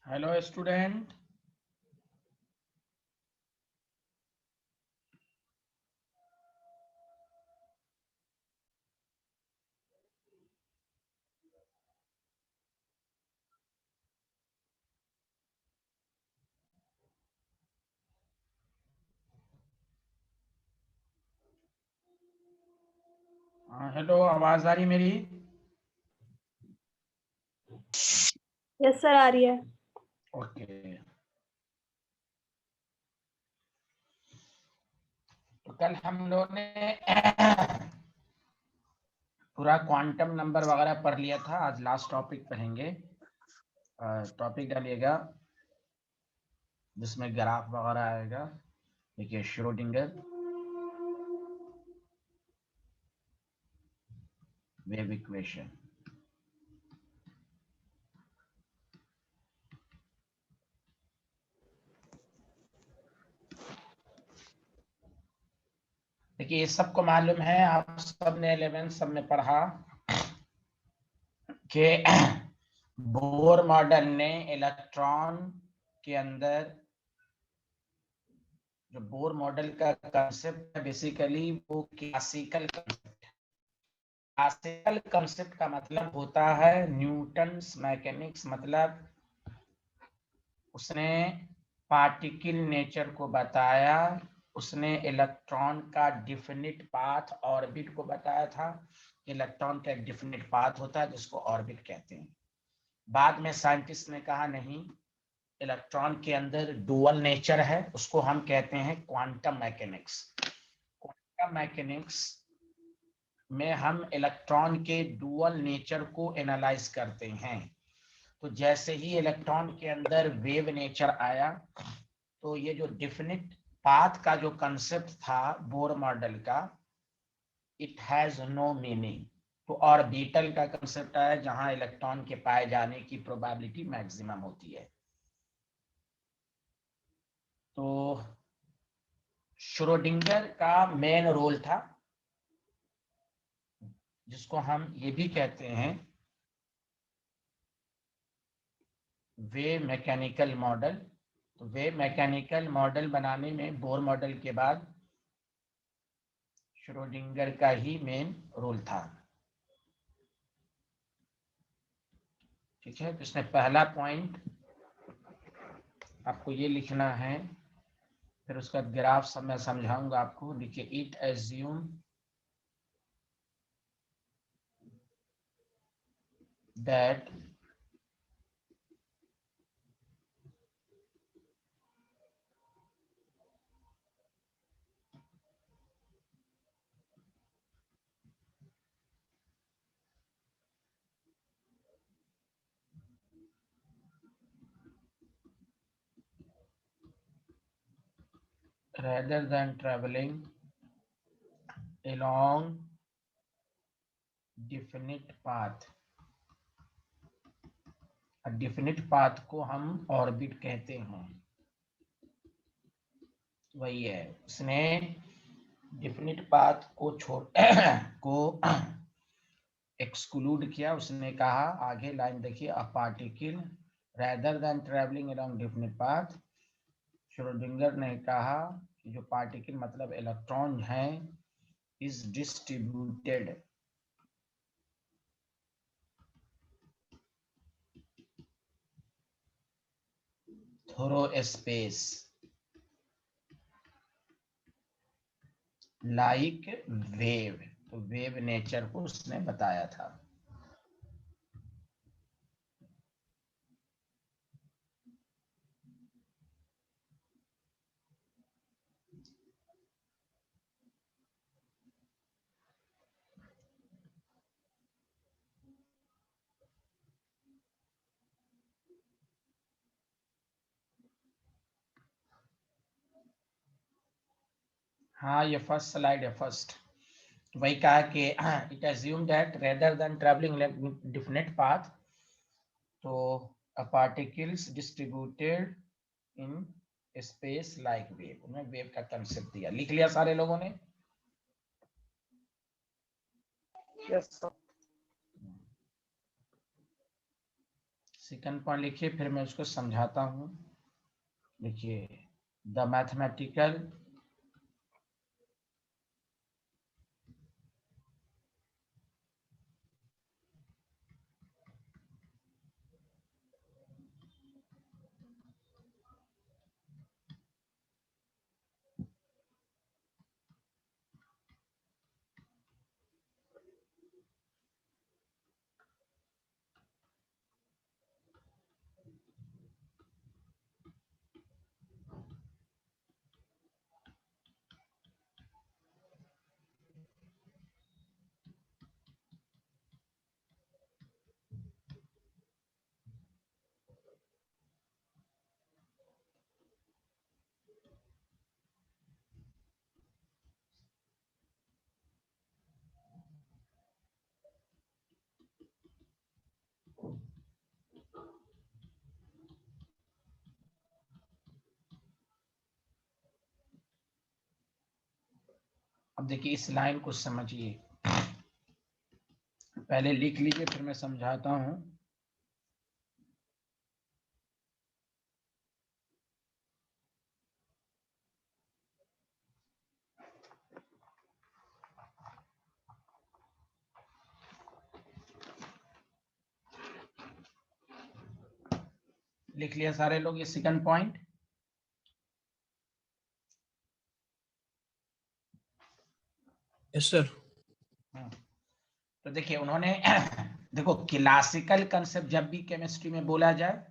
Hello student. Hello, आवाज आ रही मेरी? यस सर, आ रही है। ओके। तो कल हम लोग ने पूरा क्वांटम नंबर वगैरह पढ़ लिया था। आज लास्ट टॉपिक पढ़ेंगे। टॉपिक डालिएगा जिसमें ग्राफ वगैरह आएगा। देखिए, श्रोडिंगर वेव इक्वेशन। देखिए, ये सबको मालूम है, आप सबने 11 सब में पढ़ा कि बोर मॉडल ने इलेक्ट्रॉन के अंदर जो बोर मॉडल का कंसेप्ट है, बेसिकली वो क्लासिकल कंसेप्ट है। क्लासिकल कंसेप्ट का मतलब होता है न्यूटन्स मैकेनिक्स। मतलब उसने पार्टिकल नेचर को बताया, उसने इलेक्ट्रॉन का डिफिनिट पाथ ऑर्बिट को बताया था। इलेक्ट्रॉन का एक डिफिनिट पाथ होता है जिसको ऑर्बिट कहते हैं। बाद में साइंटिस्ट ने कहा नहीं, इलेक्ट्रॉन के अंदर डुअल नेचर है, उसको हम कहते हैं क्वांटम मैकेनिक्स। क्वांटम मैकेनिक्स में हम इलेक्ट्रॉन के डुअल नेचर को एनालाइज करते हैं। तो जैसे ही इलेक्ट्रॉन के अंदर वेव नेचर आया, तो ये जो डिफिनिट पाथ का जो कंसेप्ट था बोर मॉडल का, इट हैज नो मीनिंग। तो ऑर्बिटल का कंसेप्ट आया जहां इलेक्ट्रॉन के पाए जाने की प्रोबेबिलिटी मैक्सिमम होती है। तो श्रोडिंगर का मेन रोल था, जिसको हम ये भी कहते हैं वेव मैकेनिकल मॉडल। तो वेव मैकेनिकल मॉडल बनाने में बोर मॉडल के बाद श्रोडिंगर का ही मेन रोल था। ठीक है, तो इसमें पहला पॉइंट आपको ये लिखना है, फिर उसका ग्राफ सब मैं समझाऊंगा आपको। देखिए, it assume that rather than traveling along definite path, definite path को हम ऑर्बिट कहते हैं। वही है, उसने डिफिनिट पाथ को छोड़ को एक्सक्लूड किया। उसने कहा, आगे लाइन देखिए, a particle rather than travelling along definite path. Schrodinger ने कहा कि जो पार्टिकल मतलब इलेक्ट्रॉन है, is distributed through space like wave. तो वेव नेचर को उसने बताया था। हाँ, ये फर्स्ट स्लाइड है, फर्स्ट। वही कहा कि it assume that rather than travelling definite path, तो a particles distributed in space like wave. उन्होंने वेव का कंसेप्ट दिया। लिख लिया सारे लोगों ने? Yes sir. सेकंड पॉइंट लिखिए, फिर मैं उसको समझाता हूँ। देखिए, द मैथमेटिकल अब देखिए इस लाइन को समझिए, पहले लिख लीजिए फिर मैं समझाता हूँ। लिख लिया सारे लोग ये सेकंड पॉइंट? Yes sir. तो देखिए उन्होंने देखो क्लासिकल कंसेप्ट जब भी केमिस्ट्री में बोला जाए,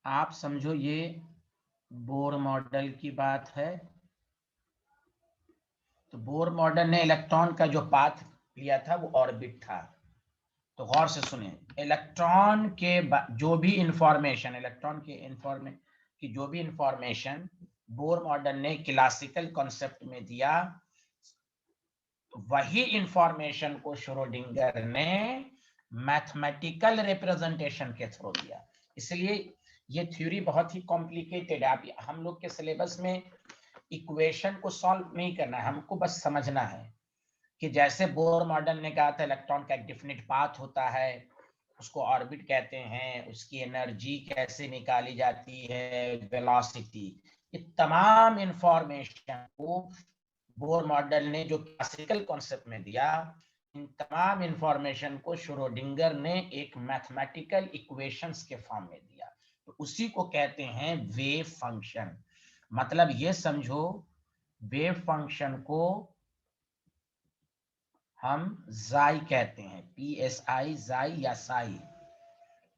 आप समझो ये बोर मॉडल की बात है। तो बोर मॉडल ने इलेक्ट्रॉन का जो पाथ लिया था वो ऑर्बिट था। तो गौर से सुनिए, इलेक्ट्रॉन के जो भी इंफॉर्मेशन, इलेक्ट्रॉन की जो भी इंफॉर्मेशन बोर मॉडल ने क्लासिकल कॉन्सेप्ट में दिया, वही इंफॉर्मेशन को श्रोडिंगर ने मैथमेटिकल रिप्रेजेंटेशन के थ्रू दिया। इसलिए ये थ्योरी बहुत ही कॉम्प्लिकेटेड है। हम लोग के सिलेबस में इक्वेशन को सॉल्व नहीं करना है, हमको बस समझना है कि जैसे बोर मॉडल ने कहा था इलेक्ट्रॉन का एक डेफिनेट पाथ होता है, उसको ऑर्बिट कहते हैं, उसकी एनर्जी कैसे निकाली जाती है, वेलोसिटी, ये तमाम इंफॉर्मेशन को बोर मॉडल ने जो क्लासिकल कॉन्सेप्ट में दिया, इन तमाम इंफॉर्मेशन को श्रोडिंगर ने एक मैथमेटिकल इक्वेशंस के फॉर्म में दिया। तो उसी को कहते हैं वेव फंक्शन। मतलब ये समझो, वेव फंक्शन को हम जाई कहते हैं, PSI, जाई या साई।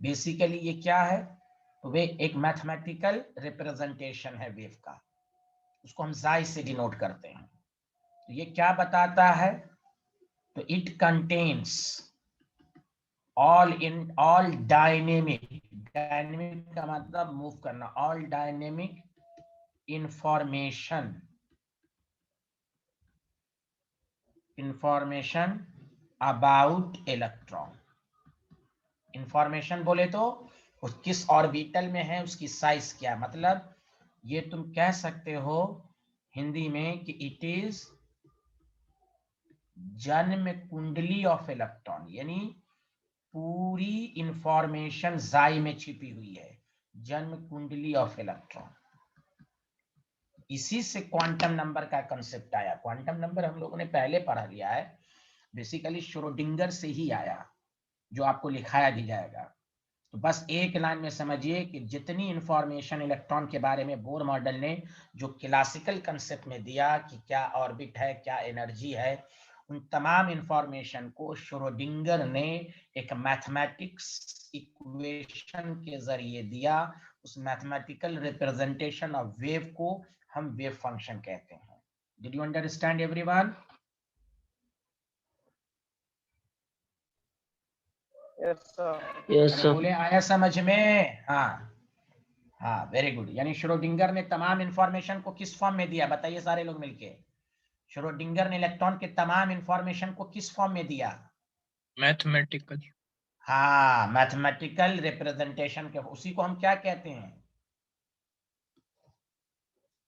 बेसिकली ये क्या है? तो वे एक मैथमेटिकल रिप्रेजेंटेशन है वेव का, उसको हम जाई से डिनोट करते हैं। तो ये क्या बताता है? तो it contains all dynamic, dynamic का मतलब मूव करना, all dynamic information about electron. Information बोले तो वो किस ऑर्बिटल में है, उसकी साइज क्या, मतलब ये तुम कह सकते हो हिंदी में कि इट इज जन्म कुंडली ऑफ इलेक्ट्रॉन, यानी पूरी इंफॉर्मेशन जाई में छिपी हुई है, जन्म कुंडली ऑफ इलेक्ट्रॉन। इसी से क्वांटम नंबर का कंसेप्ट आया। क्वांटम नंबर हम लोगों ने पहले पढ़ा लिया है, बेसिकली श्रोडिंगर से ही आया, जो आपको लिखाया भी जाएगा। तो बस एक लाइन में समझिए कि जितनी इंफॉर्मेशन इलेक्ट्रॉन के बारे में बोर मॉडल ने जो क्लासिकल कंसेप्ट में दिया कि क्या ऑर्बिट है, क्या एनर्जी है, उन तमाम इंफॉर्मेशन को श्रोडिंगर ने एक मैथमेटिक्स इक्वेशन के जरिए दिया। उस मैथमेटिकल रिप्रेजेंटेशन ऑफ वेव को हम वेव फंक्शन कहते हैं। Did you understand everyone? Yes sir. बोले आया समझ में? हाँ हाँ, वेरी गुड। यानी श्रोडिंगर ने तमाम इंफॉर्मेशन को किस फॉर्म में दिया, बताइए सारे लोग मिलके। श्रोडिंगर ने इलेक्ट्रॉन के तमाम इंफॉर्मेशन को किस फॉर्म में दिया? मैथमेटिकल। हाँ, मैथमेटिकल रिप्रेजेंटेशन के। उसी को हम क्या कहते हैं?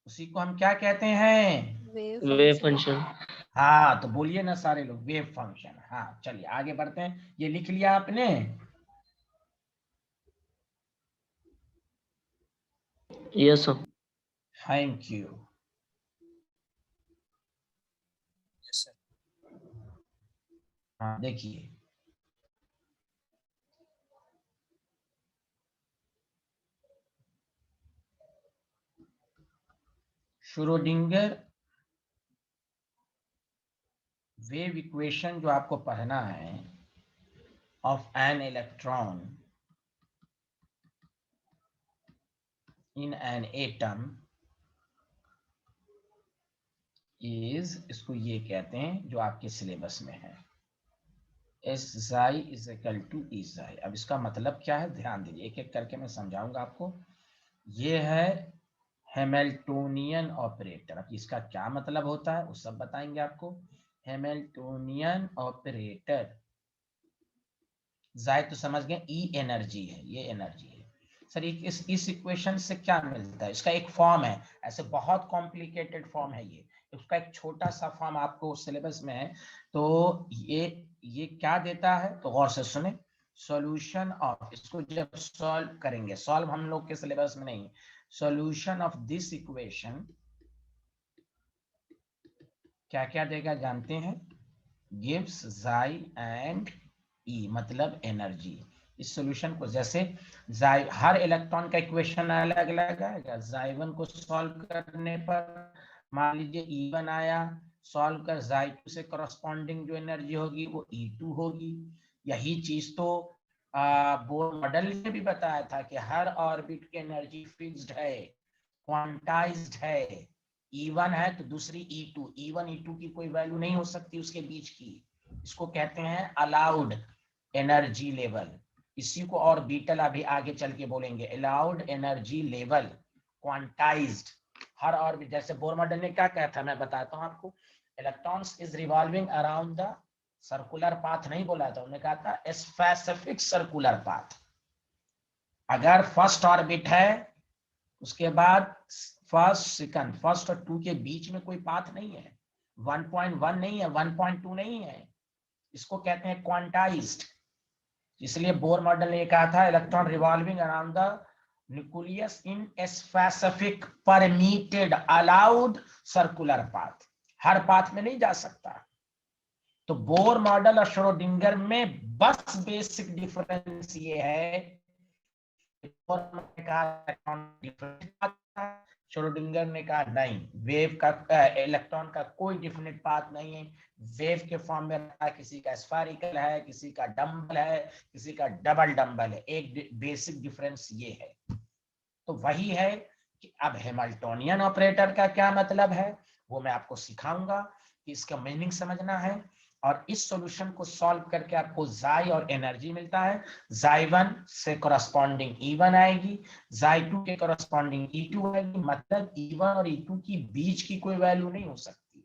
उसी को हम क्या कहते हैं? Wave function. हाँ, तो बोलिए ना सारे लोग, वेव फंक्शन। हाँ चलिए आगे बढ़ते हैं। ये लिख लिया आपने? Yes, sir. Thank you. Yes, sir. हाँ देखिए, श्रोडिंगर वेव इक्वेशन जो आपको पढ़ना है of an electron in an atom is, इसको ये कहते हैं जो आपके सिलेबस में है, एस जाई इज इक्वल टू ई जाई। अब इसका मतलब क्या है, ध्यान दीजिए, एक एक करके मैं समझाऊंगा आपको। ये है हैमिल्टोनियन ऑपरेटर। अब इसका क्या मतलब होता है वो सब बताएंगे आपको। हैमिल्टोनियन ऑपरेटर, जाए तो समझ गए, ई एनर्जी है, ये एनर्जी है। सर इस इक्वेशन से क्या मिलता है, इसका एक फॉर्म है, ऐसे बहुत कॉम्प्लिकेटेड फॉर्म है ये, उसका एक छोटा सा फॉर्म आपको सिलेबस में है। तो ये क्या देता है, तो गौर से सुने। सॉल्यूशन ऑफ, इसको जब सॉल्व करेंगे, सॉल्व हम लोग के सिलेबस में नहीं, सॉल्यूशन ऑफ दिस इक्वेशन क्या क्या देगा जानते हैं, गिव्स जाई एंड ई, मतलब एनर्जी। इस सॉल्यूशन को जैसे हर इलेक्ट्रॉन का इक्वेशन अलग अलग आएगा, जाई1 को सॉल्व करने पर मान लीजिए E1 आया, सॉल्व कर जाई2 से करस्पॉन्डिंग जो एनर्जी होगी वो E2 होगी। यही चीज तो बोर मॉडल ने भी बताया था कि हर ऑर्बिट की एनर्जी फिक्स्ड है, क्वांटाइज्ड है। E1 है तो दूसरी E2, E1 E2 की कोई वैल्यू नहीं हो सकती उसके बीच की। इसको कहते हैं अलाउड एनर्जी लेवल। इसी को और बीटल अभी आगे चल के बोलेंगे, अलाउड एनर्जी लेवल, क्वांटाइज्ड। हर ऑर्बिट, जैसे बोर मॉडल ने क्या कहा था, मैं बताता हूं आपको, electrons is revolving around the circular path नहीं बोला था, उन्होंने कहा था स्पेसिफिक सर्कुलर पाथ। अगर फर्स्ट ऑर्बिट है उसके बाद फर्स्ट सेकंड, फर्स्ट और 2 के बीच में कोई पाथ नहीं है, 1.1 नहीं है, 1.2 नहीं है, इसको कहते हैं क्वांटाइज्ड। इसलिए बोर मॉडल ने कहा था electron revolving around the nucleus in specific permitted allowed circular path, her path में नहीं जा सकता। तो बोर मॉडल और श्रोडिंगर में बस बेसिक डिफरेंस ये है, श्रोडिंगर ने कहा नहीं, वेव का इलेक्ट्रॉन का कोई डिफिनिट पाथ नहीं है, वेव के फॉर्म में रहता है, किसी का स्फेरिकल है, किसी का डंबल है, किसी का डबल डंबल है। एक बेसिक डिफरेंस ये है। तो वही है कि अब हैमिल्टोनियन ऑपरेटर का क्या मतलब है वो मैं आपको सिखाऊंगा, कि इसका मीनिंग समझना है। और इस सॉल्यूशन को सॉल्व करके आपको जाई और एनर्जी मिलता है। जाई1 से करस्पॉन्डिंग E1 आएगी, जाई2 के करस्पॉन्डिंग E2 आएगी, मतलब E1 और E2 की बीच की कोई वैल्यू नहीं हो सकती,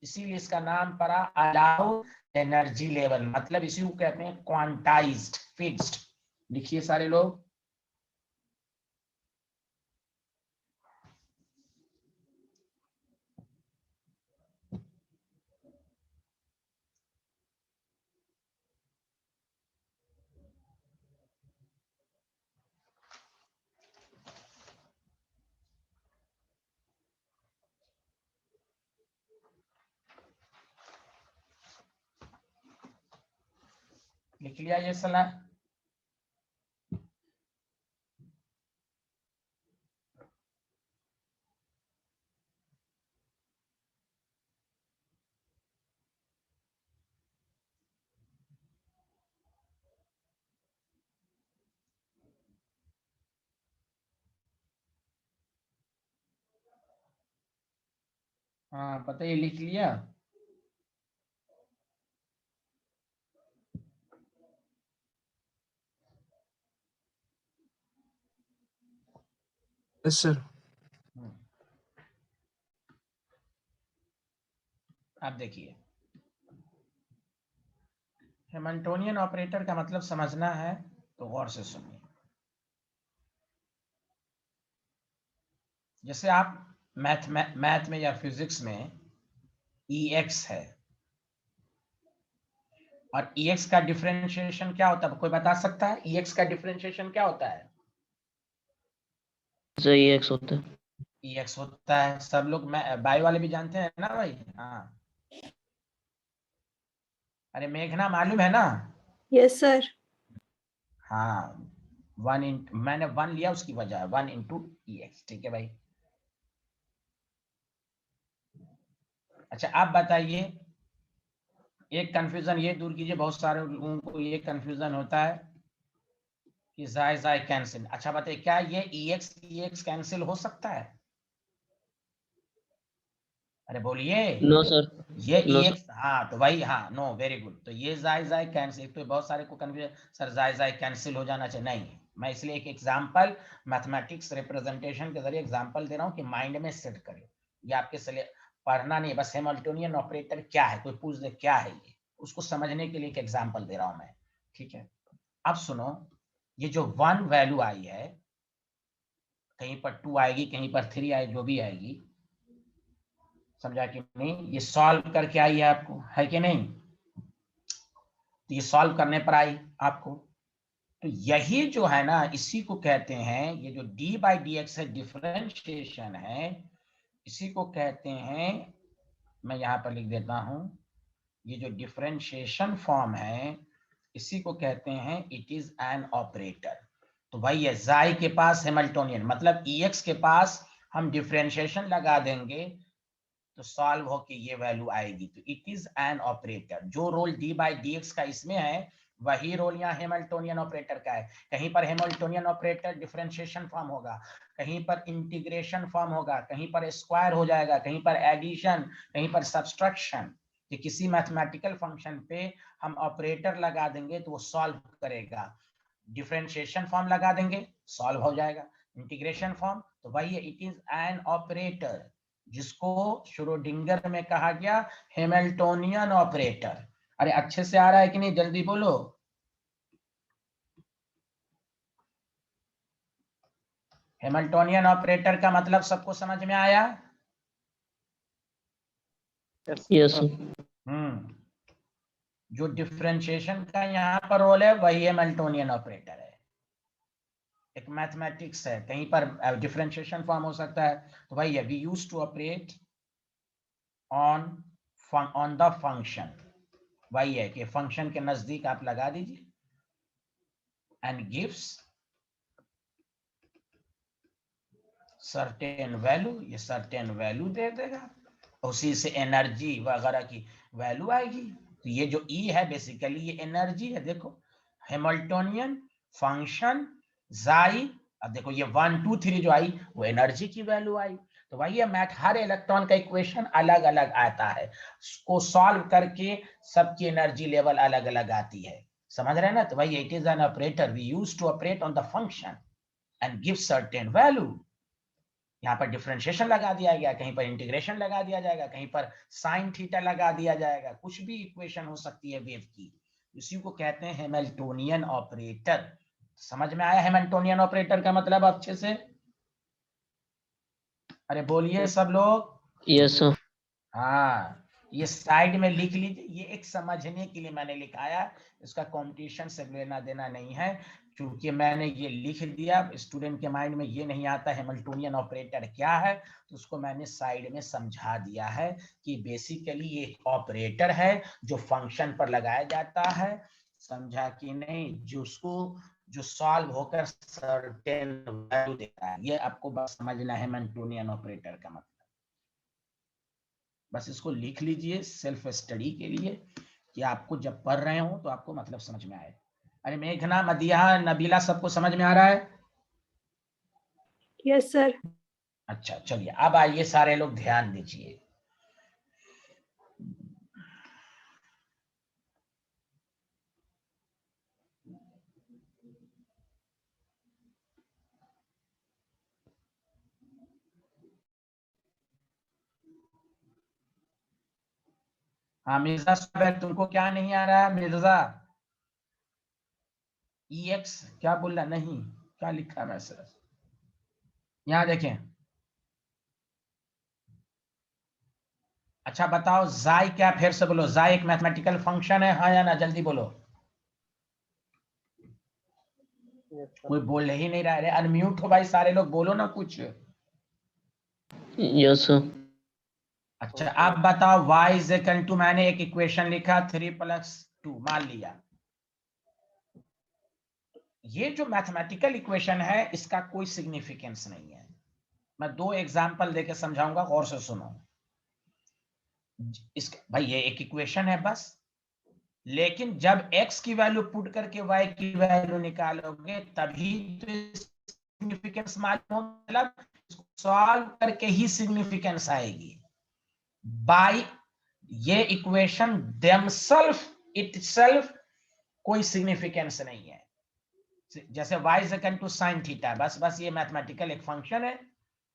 इसीलिए इसका नाम पड़ा अलाउड एनर्जी लेवल, मतलब इसी को कहते हैं क्वांटाइज्ड, फिक्स्ड। लिखिए सारे लोग। लिख लिया ये सलाह। हाँ पता, ये लिख लिया। Yes, sir. आप देखिए, हैमिल्टोनियन ऑपरेटर का मतलब समझना है तो गौर से सुनिए। जैसे आप मैथ में या फिजिक्स में EX है, और EX का डिफरेंशिएशन क्या होता है, कोई बता सकता है EX का डिफरेंशिएशन क्या होता है? सर ये एक्स होता है। EX होता है। सब लोग बायो वाले भी जानते हैं ना भाई? हाँ, अरे मेघना मालूम है ना? Yes sir. हाँ, मैंने 1 लिया, उसकी वजह है 1 इंटू EX। ठीक है भाई। अच्छा आप बताइए, एक कंफ्यूजन ये दूर कीजिए, बहुत सारे लोगों को ये कंफ्यूजन होता है कि जाय कैंसिल। अच्छा बताइए, क्या ये EX कैंसिल हो सकता है? अरे बोलिए। No sir. ये नो EX, हाँ तो वही, हाँ नो वेरी गुड। तो ये जाय कैंसिल, तो बहुत सारे को कंफ्यूजन, सर जाय कैंसिल हो जाना चाहिए। नहीं, मैं इसलिए एक एग्जांपल मैथमेटिक्स रिप्रेजेंटेशन के जरिए एग्जांपल दे रहा हूँ कि माइंड में सेट करें। ये आपके पढ़ना नहीं, बस हैमिल्टोनियन ऑपरेटर क्या है, कोई पूछ दे क्या है ये, उसको समझने के लिए एक एग्जांपल दे रहा हूं मैं। ठीक है, अब सुनो, ये जो 1 वैल्यू आई है, कहीं पर 2 आएगी, कहीं पर 3 आएगी, जो भी आएगी, समझा कि नहीं? ये सॉल्व करके आई है आपको, है कि नहीं? तो ये सॉल्व करने पर आई आपको। तो यही जो है ना, इसी को कहते हैं, ये जो d/dx है, डिफरेंशिएशन है, इसी को कहते हैं, मैं यहां पर लिख देता हूं, ये जो डिफरेंशिएशन फॉर्म है, इसी को कहते हैं इट इज एन ऑपरेटर। तो भाई ये जाई के पास हैमिल्टोनियन, मतलब EX के पास हम डिफरेंशिएशन लगा देंगे तो सॉल्व होके ये वैल्यू आएगी। तो इट इज एन ऑपरेटर। जो रोल d/dx का इसमें है, वही रोल यहाँ हैमिल्टोनियन ऑपरेटर का है। कहीं पर हैमिल्टोनियन ऑपरेटर डिफरेंशिएशन फॉर्म होगा, कहीं पर इंटीग्रेशन फॉर्म होगा, कहीं पर स्क्वायर हो जाएगा, कहीं पर एडिशन, कहीं पर सब्सट्रैक्शन। कि किसी मैथमेटिकल फंक्शन पे हम ऑपरेटर लगा देंगे तो वो सॉल्व करेगा। डिफरेंशिएशन फॉर्म लगा देंगे, सॉल्व हो जाएगा। इंटीग्रेशन फॉर्म, तो वही है, इट इज एन ऑपरेटर, जिसको श्रोडिंगर में कहा गया हैमिल्टोनियन ऑपरेटर। अरे अच्छे से आ रहा है कि नहीं, जल्दी बोलो। हैमिल्टोनियन ऑपरेटर का मतलब सबको समझ में आया? Yes sir. जो डिफरेंशिएशन का यहाँ पर रोल है, वही हैमिल्टोनियन ऑपरेटर है। एक मैथमेटिक्स है, कहीं पर डिफरेंशिएशन फॉर्म हो सकता है, तो वही है, we use to operate on the function. वही है कि फंक्शन के नजदीक आप लगा दीजिए, एंड गिव्स सर्टेन वैल्यू, ये सर्टेन वैल्यू दे देगा, उसी से एनर्जी वगैरह की वैल्यू आएगी। तो ये जो E है बेसिकली ये एनर्जी है। देखो, हैमिल्टोनियन फंक्शन जाई, अब देखो ये 1 2 3 जो आई वो एनर्जी की वैल्यू आई। तो वही है मैथ, हर इलेक्ट्रॉन का इक्वेशन अलग अलग आता है, उसको सॉल्व करके सबकी एनर्जी लेवल अलग अलग आती है। समझ रहे हैं ना? तो वही it is an operator, we use to operate on the function and give certain value. यहाँ पर डिफरेंशिएशन लगा दिया गया, कहीं पर इंटीग्रेशन लगा दिया जाएगा, कहीं पर साइन थीटा लगा दिया जाएगा, कुछ भी इक्वेशन हो सकती है वेव की, इसी को कहते हैं हैमिल्टोनियन ऑपरेटर। समझ में आया हैमिल्टोनियन ऑपरेटर का मतलब अच्छे से? अरे बोलिए सब लोग। Yes sir. हाँ, ये साइड में लिख लीजिए, ये एक समझने के लिए मैंने लिखाया, इसका कॉम्पिटिशन से लेना देना नहीं है। क्योंकि मैंने ये लिख दिया, स्टूडेंट के माइंड में ये नहीं आता हैमिल्टोनियन ऑपरेटर क्या है, तो उसको मैंने साइड में समझा दिया है कि बेसिकली ये एक ऑपरेटर है जो फंक्शन पर लगाया जाता है। समझा कि नहीं? जो सॉल्व होकर सर्टेन वैल्यू देता है, ये आपको बस समझना है हैमिल्टोनियन ऑपरेटर का मतलब। बस इसको लिख लीजिए सेल्फ स्टडी के लिए, कि आपको जब पढ़ रहे हो तो आपको मतलब समझ में आए। अरे मेघना, मदिया, नबीला, सबको समझ में आ रहा है? Yes sir. अच्छा चलिए, अब आइए सारे लोग ध्यान दीजिए। हाँ मिर्जा साहब, तुमको क्या नहीं आ रहा है मिर्जा? EX क्या बोल रहा? नहीं, क्या लिखा है मैसेज? यहाँ देखें। अच्छा बताओ, जाई क्या? फिर से बोलो, जाई एक मैथमेटिकल फंक्शन है, हाँ या ना? जल्दी बोलो। कोई बोल ही नहीं रहा है। अनम्यूट हो भाई, सारे लोग बोलो ना कुछ। Yes sir. अच्छा आप बताओ, y इज इक्वल टू, मैंने एक इक्वेशन लिखा 3+2 मान लिया। ये जो मैथमेटिकल इक्वेशन है इसका कोई सिग्निफिकेंस नहीं है। मैं दो एग्जांपल देके समझाऊंगा, गौर से सुनो। इसका भाई ये एक इक्वेशन है बस, लेकिन जब x की वैल्यू पुट करके y की वैल्यू निकालोगे तभी तो सिग्निफिकेंस मालूम होगा, मतलब सॉल्व करके ही सिग्निफिकेंस आएगी। बाय ये इक्वेशन देमसेल्फ इटसेल्फ कोई सिग्निफिकेंस नहीं है। जैसे y is equal to sine theta, बस ये मैथमेटिकल एक फंक्शन है,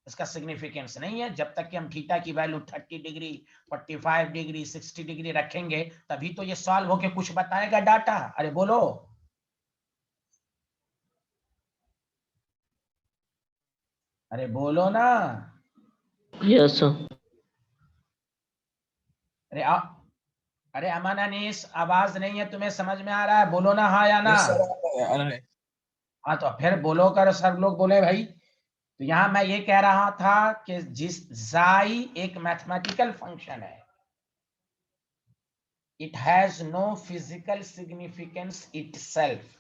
इसका सिग्निफिकेंस नहीं है। जब तक कि हम थीटा की वैल्यू 30 डिग्री 45 डिग्री 60 डिग्री रखेंगे तभी तो ये सॉल्व होके कुछ बताएगा डाटा। अरे बोलो, अरे बोलो ना। Yes sir. अरे अरे अमन अनीस, आवाज नहीं है तुम्हें, समझ में आ रहा है? बोलो ना हाँ या ना। यस सर, आ रहा है। हाँ तो फिर बोलो कर, सब लोग बोले भाई। तो यहां मैं ये कह रहा था कि जिस जाई एक मैथमेटिकल फंक्शन है, it has no physical significance itself.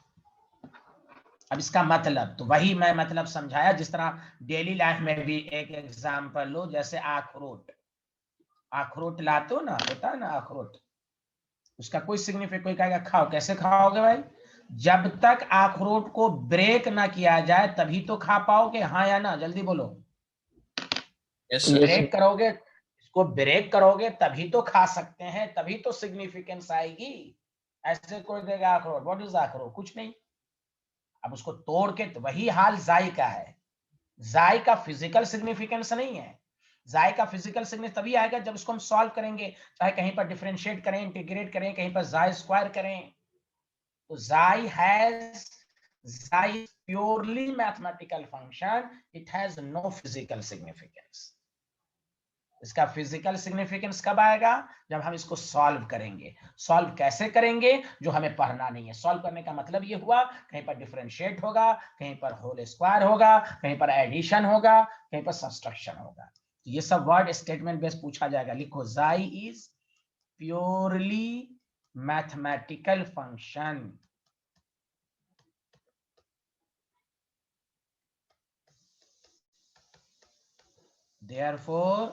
अब इसका मतलब तो वही मैं मतलब समझाया, जिस तरह डेली लाइफ में भी एक एग्जांपल लो, जैसे अखरोट। अखरोट लाते हो ना, होता है ना अखरोट, उसका कोई सिग्निफिकेंस, कोई कहेगा खाओ, कैसे खाओगे भाई? जब तक अखरोट को ब्रेक ना किया जाए तभी तो खा पाओगे, हाँ या ना, जल्दी बोलो। Yes sir. यस ब्रेक करोगे, इसको ब्रेक करोगे तभी तो खा सकते हैं, तभी तो सिग्निफिकेंस आएगी। ऐसे कोई देगा अखरोट, व्हाट इज अखरोट, कुछ नहीं। अब उसको तोड़ के, तो वही हाल जाई का है। जाई का फिजिकल सिग्निफिकेंस नहीं है। जाई का फिजिकल सिग्निफिकेंस तभी आएगा जब उसको हम सॉल्व करेंगे, चाहे कहीं पर डिफरेंशिएट करें, इंटीग्रेट करें, कहीं पर जाई स्क्वायर करें। तो जाई purely mathematical function, it has no physical significance. इसका फिजिकल सिग्निफिकेंस कब आएगा? जब हम इसको सॉल्व करेंगे। सॉल्व कैसे करेंगे जो हमें पढ़ना नहीं है। सॉल्व करने का मतलब ये हुआ, कहीं पर डिफरेंशिएट होगा, कहीं पर होल स्क्वायर होगा, कहीं पर एडिशन होगा, कहीं पर सब्सट्रैक्शन होगा। तो ये सब वर्ड स्टेटमेंट बेस पूछा जाएगा। लिखो, जाई is purely mathematical function. Therefore,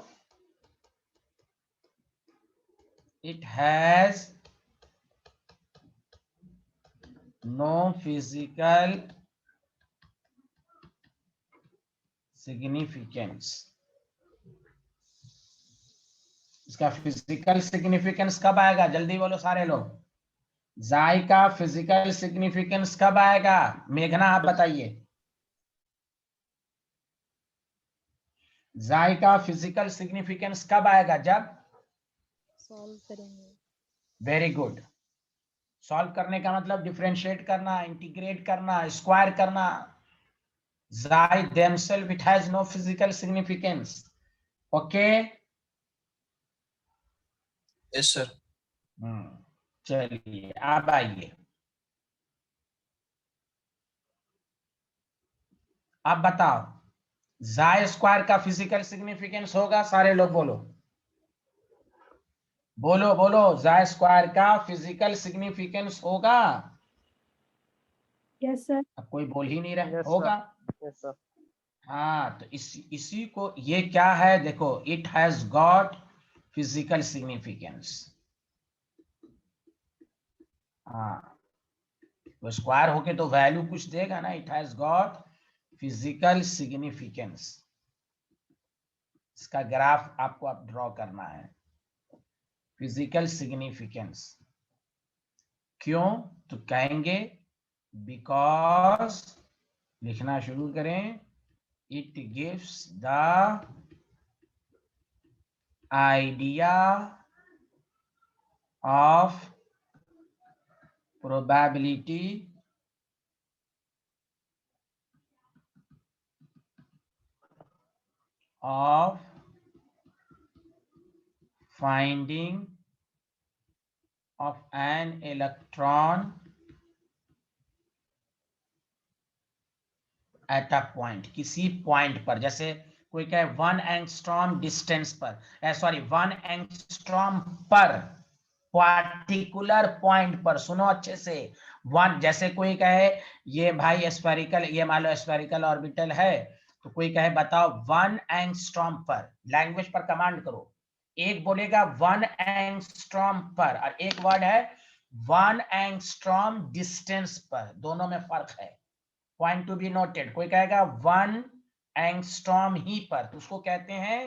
it has no physical significance. इसका फिजिकल सिग्निफिकेंस कब आएगा? जल्दी बोलो सारे लोग। जाई का फिजिकल सिग्निफिकेंस कब आएगा? मेघना आप बताइए। जाई का फिजिकल सिग्निफिकेंस कब आएगा? जब सॉल्व करेंगे। Very good. सॉल्व करने का मतलब डिफरेंशिएट करना, इंटीग्रेट करना, स्क्वायर करना। जाई themselves, it has no physical significance. Okay? Yes sir. चलिए अब आइए, अब बताओ, जाई स्क्वायर का फिजिकल सिग्निफिकेंस होगा? सारे लोग बोलो, बोलो बोलो, जाई स्क्वायर का फिजिकल सिग्निफिकेंस होगा? Yes sir. अब कोई बोल ही नहीं रहा होगा। Yes sir. हाँ तो इसी को, ये क्या है देखो, it has got physical significance. हाँ तो स्क्वायर होके तो वैल्यू कुछ देगा ना। It has got physical significance. इसका ग्राफ आपको अब ड्रॉ करना है। फिजिकल सिग्निफिकेंस क्यों? तो कहेंगे बिकॉज, लिखना शुरू करें, it gives the idea of probability of finding of an electron at a point, किसी पॉइंट पर, जैसे कोई कहे 1 एंगस्ट्रॉम डिस्टेंस पर, सॉरी 1 एंगस्ट्रॉम पर, पार्टिकुलर पॉइंट पर। सुनो अच्छे से, वन, जैसे कोई कहे ये भाई स्फेरिकल, ये मान लो स्फेरिकल ऑर्बिटल है, तो कोई कहे बताओ 1 एंगस्ट्रॉम पर, लैंग्वेज पर कमांड करो। एक बोलेगा 1 एंगस्ट्रॉम पर, और एक वर्ड है 1 एंगस्ट्रॉम डिस्टेंस पर, दोनों में फर्क है। Point to be noted. कोई कहेगा 1 एंगस्ट्रॉम ही पर, तो उसको कहते हैं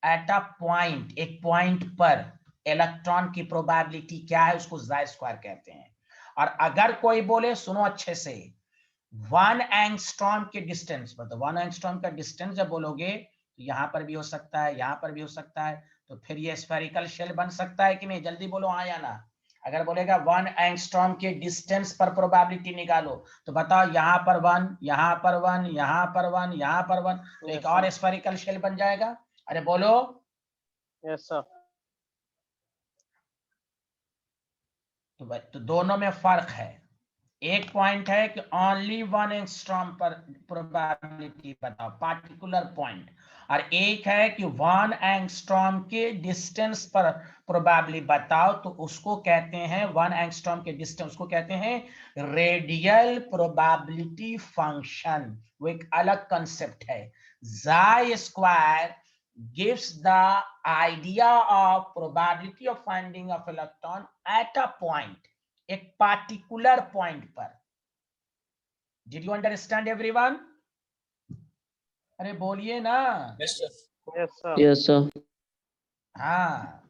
एट अ पॉइंट, एक पॉइंट पर इलेक्ट्रॉन की प्रोबेबिलिटी क्या है, उसको ज़ाई स्क्वायर कहते हैं। और अगर कोई बोले, सुनो अच्छे से, 1 एंगस्ट्रॉम के डिस्टेंस पर, तो 1 एंगस्ट्रॉम का डिस्टेंस जब बोलोगे तो यहां पर भी हो सकता है, यहां पर भी हो सकता है, तो फिर ये स्फेरिकल शेल बन सकता है कि नहीं? जल्दी बोलो हाँ या ना। अगर बोलेगा 1 एंगस्ट्रॉम के डिस्टेंस पर प्रोबेबिलिटी निकालो, तो बताओ यहाँ पर 1, यहाँ पर 1, यहाँ पर 1, यहाँ पर 1, तो एक और स्फेरिकल शेल बन जाएगा। अरे बोलो। Yes sir. तो दोनों में फर्क है। एक पॉइंट है कि ओनली 1 एंगस्ट्रॉम पर प्रोबेबिलिटी बताओ, पार्टिकुलर पॉइंट, और एक है कि 1 एंगस्ट्रॉम के डिस्टेंस पर प्रोबेबिलिटी बताओ, तो उसको कहते हैं 1 एंगस्ट्रॉम के डिस्टेंस, उसको कहते हैं रेडियल प्रोबेबिलिटी फंक्शन। वो एक अलग कंसेप्ट है। ज़ाई square gives the idea of probability of finding of electron at a point, एक पार्टिकुलर पॉइंट पर। Did you understand everyone? अरे बोलिए ना। Yes sir. Yes sir. Yes, sir. हाँ,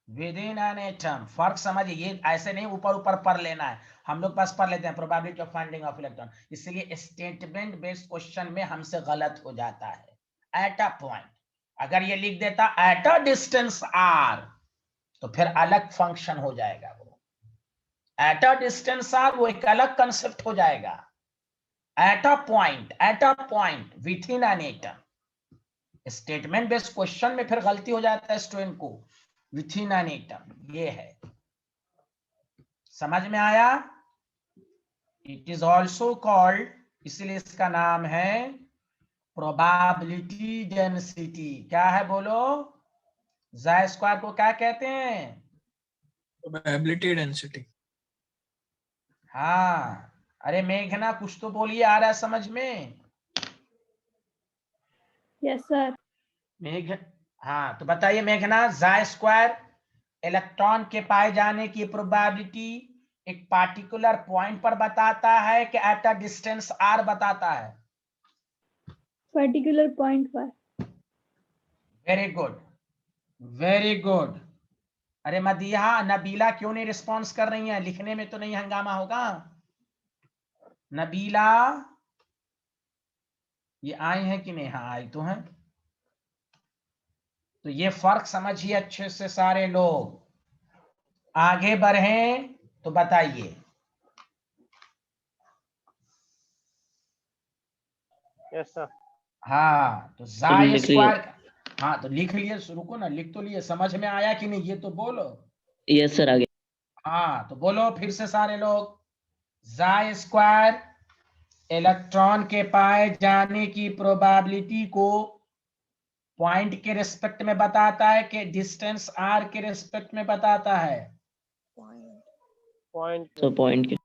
विद इन एन एटम, फर्क समझिए, ये ऐसे नहीं ऊपर ऊपर पढ़ लेना है। हम लोग पास पढ़ लेते हैं probability of finding of electron, इसलिए स्टेटमेंट बेस्ड क्वेश्चन में हमसे गलत हो जाता है। एट अ पॉइंट, अगर ये लिख देता एट अ डिस्टेंस आर, तो फिर अलग फंक्शन हो जाएगा। वो एट अ डिस्टेंस आर वो एक अलग कंसेप्ट हो जाएगा। At a point with in an atom, statement based question में फिर गलती हो जाता है स्टूडेंट को, विथ इन एन एटम, ये है। समझ में आया? इट इज ऑल्सो कॉल्ड, इसलिए इसका नाम है प्रोबेबिलिटी डेंसिटी। क्या है बोलो? ज़ाई स्क्वायर को क्या कहते हैं? Probability density. हाँ, अरे मेघना कुछ तो बोलिए, आ रहा है समझ में? Yes sir. मेघ, हाँ तो बताइए मेघना, ज़ाई स्क्वायर इलेक्ट्रॉन के पाए जाने की प्रोबेबिलिटी एक पार्टिकुलर पॉइंट पर बताता है कि एट अ डिस्टेंस आर बताता है? पर्टिकुलर पॉइंट पर। Very good, very good. अरे मदिहा, नबीला क्यों नहीं रिस्पॉन्स कर रही है? लिखने में तो नहीं हंगामा होगा? नबीला, ये आई है कि नहीं? हाँ आई तो है। तो ये फर्क समझिए अच्छे से सारे लोग। आगे बढ़ें तो बताइए। Yes sir. हाँ तो तो ज़ाई लिख लिए। स्क्वायर, हाँ तो लिख लिए, रुको ना, लिख तो लिए, समझ में आया कि नहीं ये तो बोलो। Yes, sir. आगे। हाँ तो बोलो फिर से सारे लोग। ज़ाई स्क्वायर इलेक्ट्रॉन के पाए जाने की प्रोबेबिलिटी को पॉइंट के रिस्पेक्ट में बताता है कि डिस्टेंस आर के रिस्पेक्ट में बताता है? पॉइंट। So point के।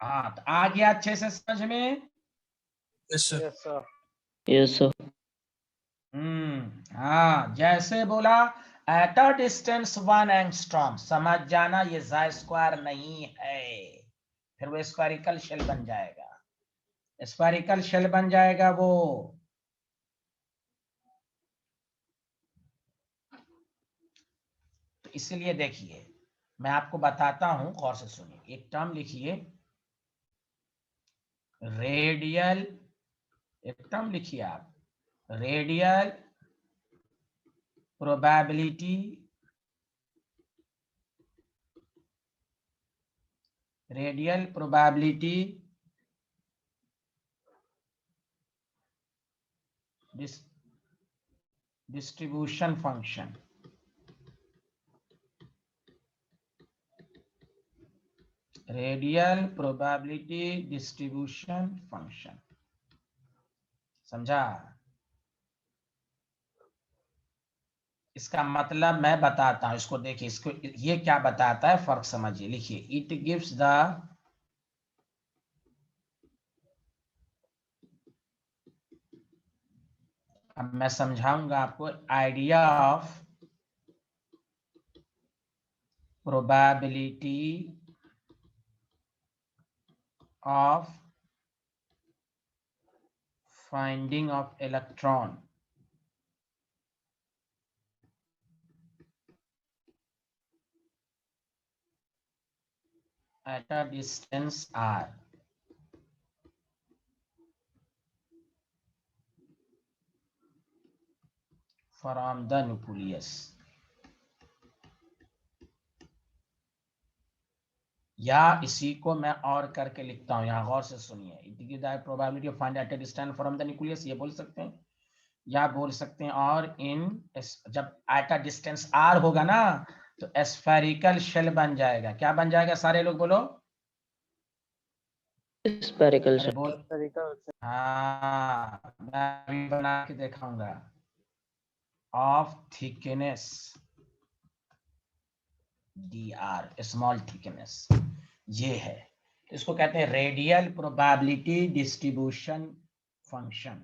हाँ तो आ गया अच्छे से समझ में? Yes sir. Yes sir. Yes, sir. हाँ जैसे बोला एट अ डिस्टेंस 1 एंगस्ट्रॉम, समझ जाना ये ज़ाई स्क्वायर नहीं है, फिर वो स्फेरिकल शेल बन जाएगा, स्फेरिकल शेल बन जाएगा वो। तो इसलिए देखिए मैं आपको बताता हूं, गौर से सुनिए। एक टर्म लिखिए रेडियल, एक टर्म लिखिए आप, radial probability, radial probability distribution function. Radial probability distribution function, समझा? इसका मतलब मैं बताता हूं, इसको देखिए, इसको ये क्या बताता है फर्क समझिए, लिखिए इट गिव्स द अब मैं समझाऊंगा आपको, idea of probability of finding of electron at a distance r from the nucleus, या इसी को मैं और करके लिखता हूं, यहां गौर से सुनिए, it gives the probability of find at a distance from the nucleus, ये बोल सकते हैं, या बोल सकते हैं और इन, जब एट अ डिस्टेंस r होगा ना तो स्फेरिकल शेल बन जाएगा, क्या बन जाएगा सारे लोग बोलो? स्पेरिकल अरे बोल, हाँ मैं अभी बना के दिखाऊंगा, of thickness dr, small thickness, ये है, इसको कहते हैं radial probability distribution function,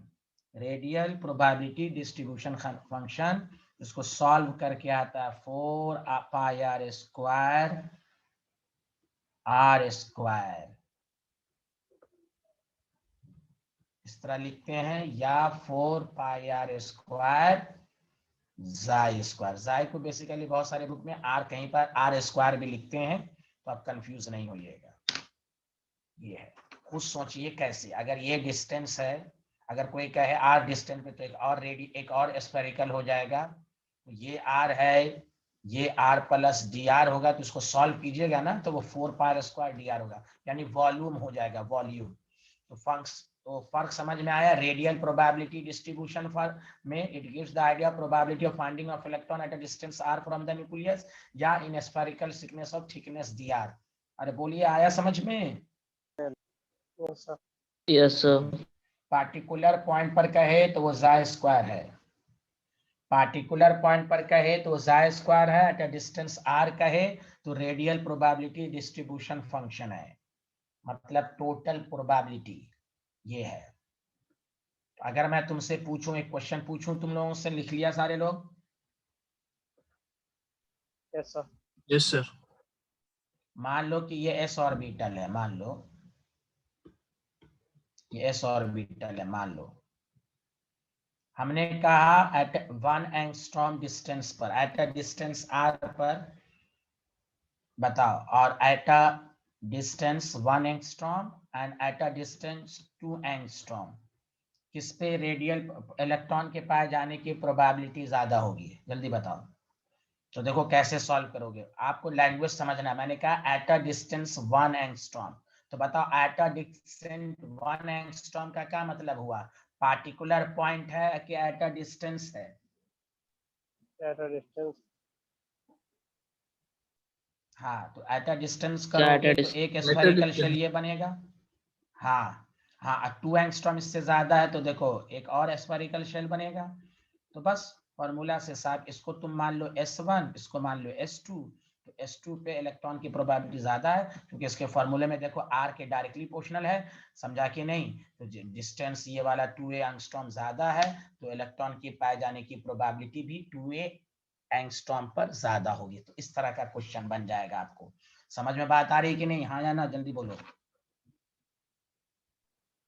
radial probability distribution function, इसको सॉल्व करके आता है 4 पाई आर स्क्वायर इस तरह लिखते हैं, या 4 पाई आर स्क्वायर जाई स्क्वायर, जाई को बेसिकली बहुत सारे बुक में आर, कहीं पर आर स्क्वायर भी लिखते हैं, तो आप कंफ्यूज नहीं होइएगा, ये है, खुद सोचिए कैसे, अगर ये डिस्टेंस है, अगर कोई कहे आर डिस्टेंस पे, तो एक और स्फेरिकल हो जाएगा, तो ये आर है, ये आर प्लस डी आर होगा, तो इसको सॉल्व कीजिएगा ना तो वो 4 पाई स्क्वायर डी आर होगा, यानी वॉल्यूम हो जाएगा, वॉल्यूम। तो फर्क समझ में आया, रेडियल प्रोबेबिलिटी डिस्ट्रीब्यूशन फॉर में it gives the idea probability of finding of electron at a distance r from the nucleus, या in spherical thickness of thickness dr। अरे बोलिए, आया समझ में? Yes sir. पार्टिकुलर पॉइंट पर कहे तो वो जाई स्क्वायर है, पार्टिकुलर पॉइंट पर कहे तो जाई स्क्वायर है, एट अ डिस्टेंस r कहे तो रेडियल प्रोबेबिलिटी डिस्ट्रीब्यूशन फंक्शन है, मतलब टोटल प्रोबेबिलिटी ये है। अगर मैं तुमसे पूछूं, एक क्वेश्चन पूछूं, तुम लोगों से लिख लिया सारे लोग? Yes sir. Yes, sir. मान लो कि ये s ऑर्बिटल है, मान लो ये s ऑर्बिटल है, मान लो हमने कहा एट 1 एंगस्ट्रॉम डिस्टेंस पर, एट अ डिस्टेंस r पर, बताओ, और eight a distance 1 angstrom and eight a distance 2 angstrom, किस पे रेडियल इलेक्ट्रॉन के पाए जाने की प्रोबेबिलिटी ज्यादा होगी, जल्दी बताओ। तो देखो कैसे सॉल्व करोगे, आपको लैंग्वेज समझना है, मैंने कहा एट अ डिस्टेंस 1 एंगस्ट्रॉम, तो बताओ एट अ डिस्टेंस 1 एंगस्ट्रॉम का क्या मतलब हुआ, पार्टिकुलर पॉइंट है कि एट अ डिस्टेंस है? Eight a distance. हाँ, तो एट अ डिस्टेंस क्या करोगे तो एट एक At a spherical shell distance. ये बनेगा, हाँ हाँ, 2 एंगस्ट्रॉम इससे ज्यादा है तो देखो एक और स्फेरिकल शेल बनेगा, तो बस फॉर्मूला से साथ, इसको तुम मान लो S1, इसको मान लो S2, तो S2 पे इलेक्ट्रॉन की प्रोबेबिलिटी ज्यादा है, क्योंकि इसके फॉर्मूले में देखो R के डायरेक्टली प्रोपोर्शनल है, समझा कि नहीं? तो डिस्टेंस ये वाला 2a एंगस्ट्रॉम ज्यादा है, तो इलेक्ट्रॉन की पाए जाने की प्रोबेबिलिटी भी 2a एंगस्ट्रॉम पर ज्यादा होगी। तो इस तरह का क्वेश्चन बन जाएगा, आपको समझ में बात आ रही है कि नहीं? हाँ या ना, जल्दी बोलो।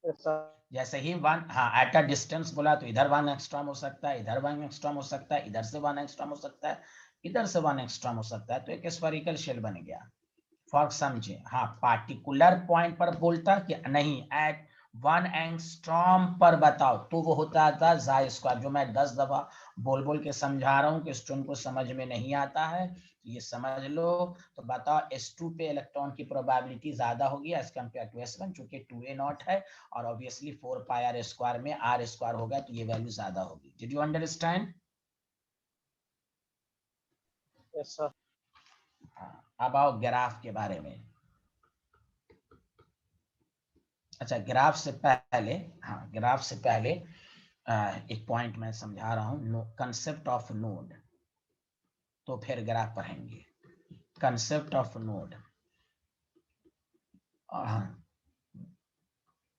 Yes sir. जैसे ही 1, हाँ, एट अ डिस्टेंस बोला तो इधर 1 एंगस्ट्रॉम हो सकता है, इधर 1 एंगस्ट्रॉम हो सकता है, इधर से 1 एंगस्ट्रॉम हो सकता है, इधर से 1 एंगस्ट्रॉम हो सकता है, तो एक स्फेरिकल शेल बन गया। फर्क समझे? हाँ, पार्टिकुलर पॉइंट पर बोलता कि नहीं, एट 1 एंगस्ट्रॉम पर बताओ तो वो होता था जाई स्क्वायर, जो मैं 10 दफा बोल बोल के समझा रहा हूँ कि स्टूडेंट को समझ में नहीं आता है, ये समझ लो। तो बताओ S2 पे इलेक्ट्रॉन की प्रोबेबिलिटी ज्यादा होगी एज कम्पेयर टू S1, चूंकि 2a नॉट है, और ऑब्वियसली 4 पाई आर स्क्वायर में r स्क्वायर होगा, तो ये वैल्यू ज्यादा होगी। Did you understand? Yes sir. अब आओ ग्राफ के बारे में। अच्छा, ग्राफ से पहले, हाँ ग्राफ से पहले एक पॉइंट मैं समझा रहा हूँ, कंसेप्ट ऑफ नोड, तो फिर ग्राफ पढ़ेंगे। कंसेप्ट ऑफ नोड,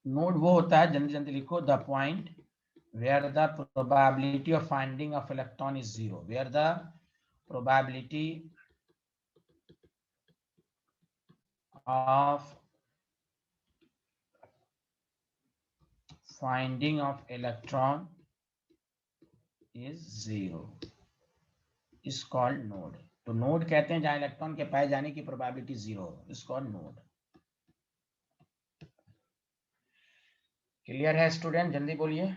नोड वो होता है, जल्दी जल्दी लिखो, the point where the probability of finding of electron is zero, where the probability of finding of electron is zero is called node। तो नोड कहते हैं जहां इलेक्ट्रॉन के पाए जाने की प्रोबेबिलिटी जीरो हो, इज कॉल्ड नोड। क्लियर है स्टूडेंट? जल्दी बोलिए।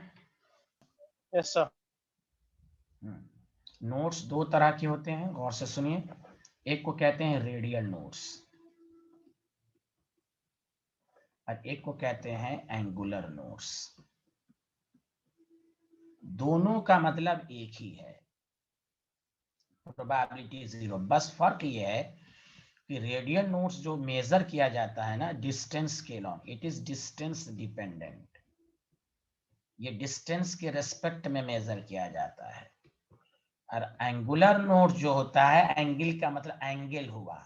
Yes, sir. नोड्स दो तरह के होते हैं, गौर से सुनिए। एक को कहते हैं रेडियल नोड्स और एक को कहते हैं एंगुलर नोड्स। दोनों का मतलब एक ही है, प्रोबेबिलिटी जीरो। बस फर्क ये है कि रेडियल नोड्स जो मेजर किया जाता है ना, डिस्टेंस के long, it is distance dependent. ये डिस्टेंस के रेस्पेक्ट में मेजर किया जाता है। और एंगुलर नोड जो होता है, एंगल का मतलब एंगल हुआ,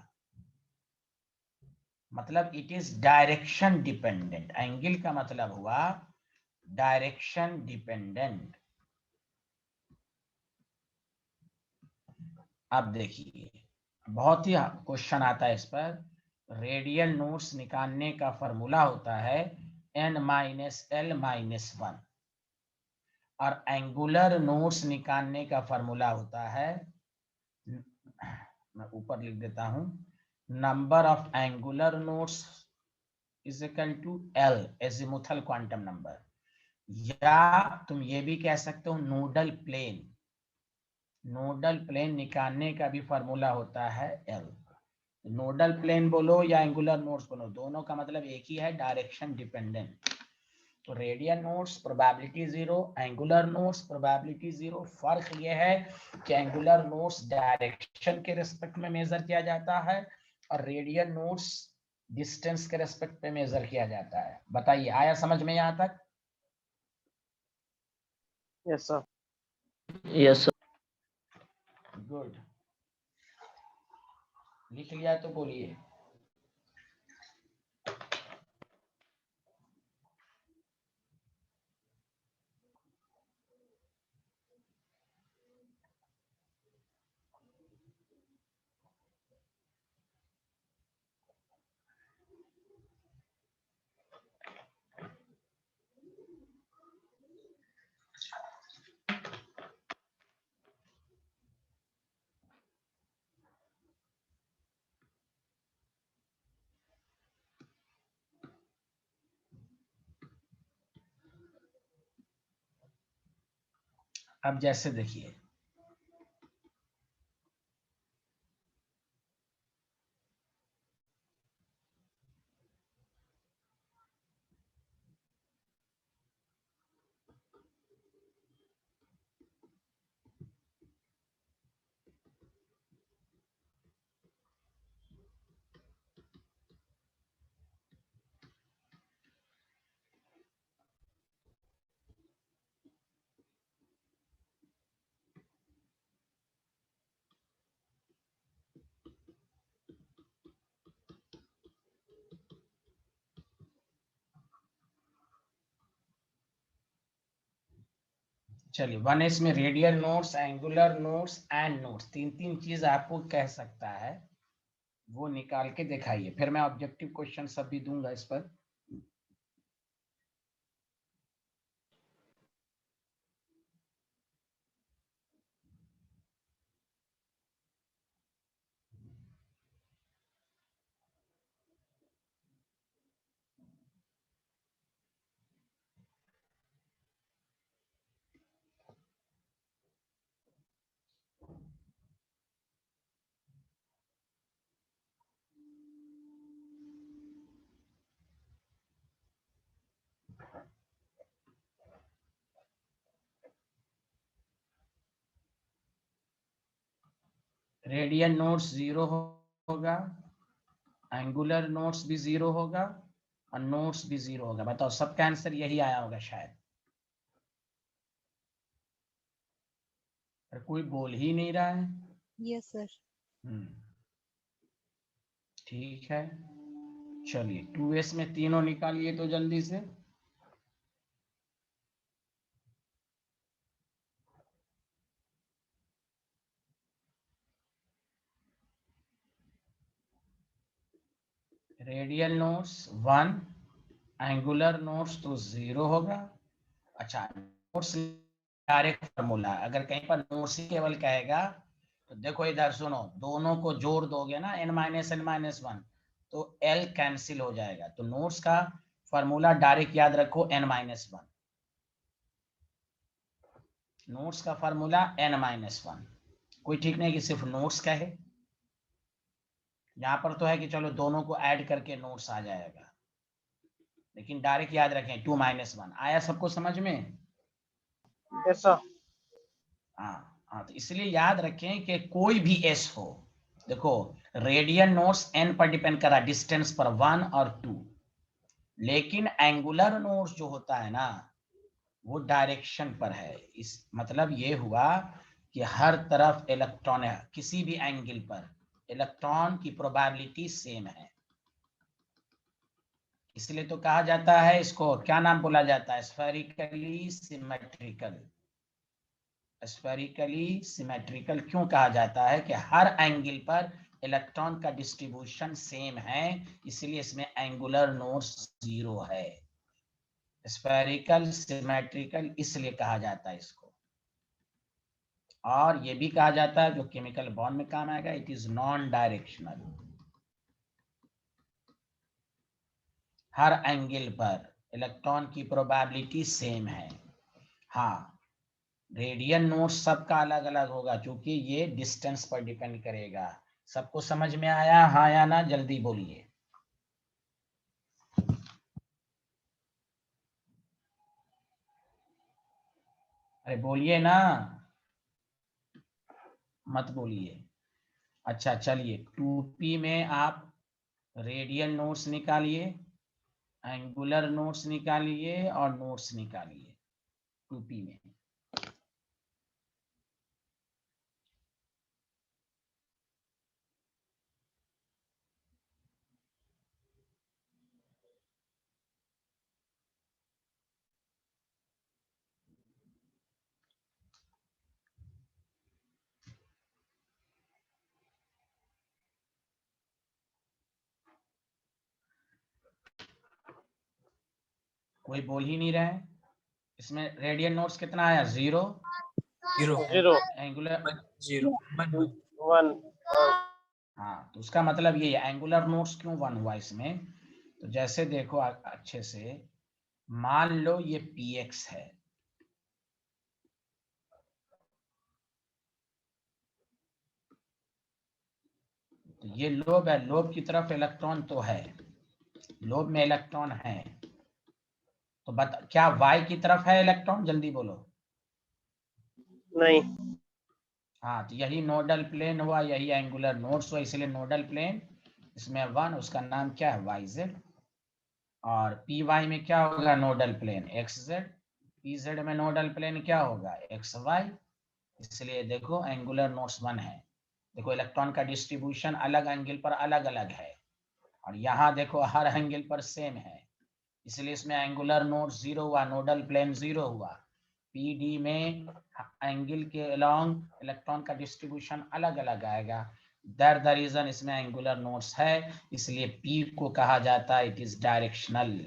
मतलब it is direction dependent. Angle का मतलब हुआ डायरेक्शन डिपेंडेंट। अब देखिए, बहुत ही क्वेश्चन आता है इस पर। रेडियल नोड्स निकालने का फॉर्मूला होता है n-l-1 और एंगुलर नोड्स निकालने का फॉर्मूला होता है, मैं ऊपर लिख देता हूं, number of angular nodes is equal to l, azimuthal quantum number, या तुम ये भी कह सकते हो नोडल प्लेन। नोडल प्लेन निकालने का भी फॉर्मूला होता है L। नोडल प्लेन बोलो या एंगुलर नोड्स बोलो, दोनों का मतलब एक ही है, डायरेक्शन डिपेंडेंट। तो radial nodes probability zero, angular nodes probability zero. फर्क ये है कि एंगुलर नोड्स डायरेक्शन के रिस्पेक्ट में मेजर किया जाता है और रेडियल नोड्स डिस्टेंस के रिस्पेक्ट पे मेजर किया जाता है। बताइए, आया समझ में यहां तक? Yes, sir. Yes, sir. Good, लिख लिया तो बोलिए। अब जैसे देखिए, चलिए 1s में radial nodes, angular nodes end nodes, तीन तीन चीज आपको कह सकता है, वो निकाल के दिखाइए। फिर मैं ऑब्जेक्टिव क्वेश्चन सब भी दूंगा इस पर। रेडियल नोड्स जीरो होगा, एंगुलर नोड्स भी जीरो होगा और नोट्स भी 0 होगा। बताओ सबका आंसर यही आया होगा शायद, पर कोई बोल ही नहीं रहा है। Yes sir. ठीक है, चलिए 2s में तीनों निकालिए तो जल्दी से। रेडियल नोट्स 1, एंगुलर नोट्स तो 0 होगा। अच्छा, नोट्स डायरेक्ट फार्मूला, अगर कहीं पर नोट्स ही केवल कहेगा तो देखो इधर सुनो, दोनों को जोड़ दोगे ना n-n-1 तो l कैंसिल हो जाएगा, तो नोट्स का फार्मूला डायरेक्ट याद रखो n-1। नोट्स का फार्मूला n-1। कोई ठीक नहीं कि सिर्फ नोट्स कहे, यहाँ पर तो है कि चलो दोनों को ऐड करके नोट्स आ जाएगा, लेकिन डायरेक्ट याद रखें 2-1। आया सबको समझ में? Yes sir. हाँ, तो इसलिए याद रखें कि कोई भी एस हो, देखो रेडियल नोट्स n पर डिपेंड कर रहा है, डिस्टेंस पर 1 और 2, लेकिन एंगुलर नोट्स जो होता है ना वो डायरेक्शन पर है। इस मतलब ये हुआ कि हर तरफ इलेक्ट्रॉन है, किसी भी एंगल पर इलेक्ट्रॉन की प्रोबेबिलिटी सेम है, इसलिए तो कहा जाता है, इसको क्या नाम बोला जाता है, स्फेरिकली सिमेट्रिकल। स्फेरिकली सिमेट्रिकल क्यों कहा जाता है कि हर एंगल पर इलेक्ट्रॉन का डिस्ट्रीब्यूशन सेम है, इसलिए इसमें एंगुलर नोट्स 0 है। स्फेरिकल सिमेट्रिकल इसलिए कहा जाता है इसको। और ये भी कहा जाता है, जो केमिकल बॉन्ड में काम आएगा, it is non directional. Her angle पर इलेक्ट्रॉन की प्रोबेबिलिटी सेम है। हाँ, रेडियल नोट्स सबका अलग अलग होगा, क्योंकि ये डिस्टेंस पर डिपेंड करेगा। सबको समझ में आया, हाँ या ना? जल्दी बोलिए। अरे बोलिए ना, मत बोलिए। अच्छा चलिए, 2p में आप रेडियल नोट्स निकालिए, एंगुलर नोट्स निकालिए और नोट्स निकालिए 2p में। कोई बोल ही नहीं रहा है। इसमें रेडियल नोट्स कितना आया? 0। 0 0 एंगुलर 0 1 हाँ, तो उसका मतलब ये है, एंगुलर नोट्स क्यों 1 हुआ इसमें, तो जैसे देखो अच्छे से, मान लो ये px है, तो ये लोब है, लोब की तरफ इलेक्ट्रॉन तो है, लोब में इलेक्ट्रॉन है, तो बता क्या y की तरफ है इलेक्ट्रॉन? जल्दी बोलो। नहीं। हाँ, तो यही नोडल प्लेन हुआ, यही एंगुलर नोट्स हुआ, इसलिए नोडल प्लेन इसमें 1, उसका नाम क्या है? yz। और py में क्या होगा? Nodal plane xz। pz में नोडल प्लेन क्या होगा? xy। इसलिए देखो एंगुलर नोट्स 1 है। देखो इलेक्ट्रॉन का डिस्ट्रीब्यूशन अलग एंगल पर अलग अलग है, और यहाँ देखो हर एंगल पर सेम है, इसलिए इसमें एंगुलर नोट्स 0 हुआ, नोडल प्लेन 0 हुआ। पीडी में एंगल के अलोंग इलेक्ट्रॉन का डिस्ट्रीब्यूशन अलग अलग आएगा, दैट द रीजन इसमें एंगुलर नोट्स है, इसलिए पी को कहा जाता है इट इज डायरेक्शनल।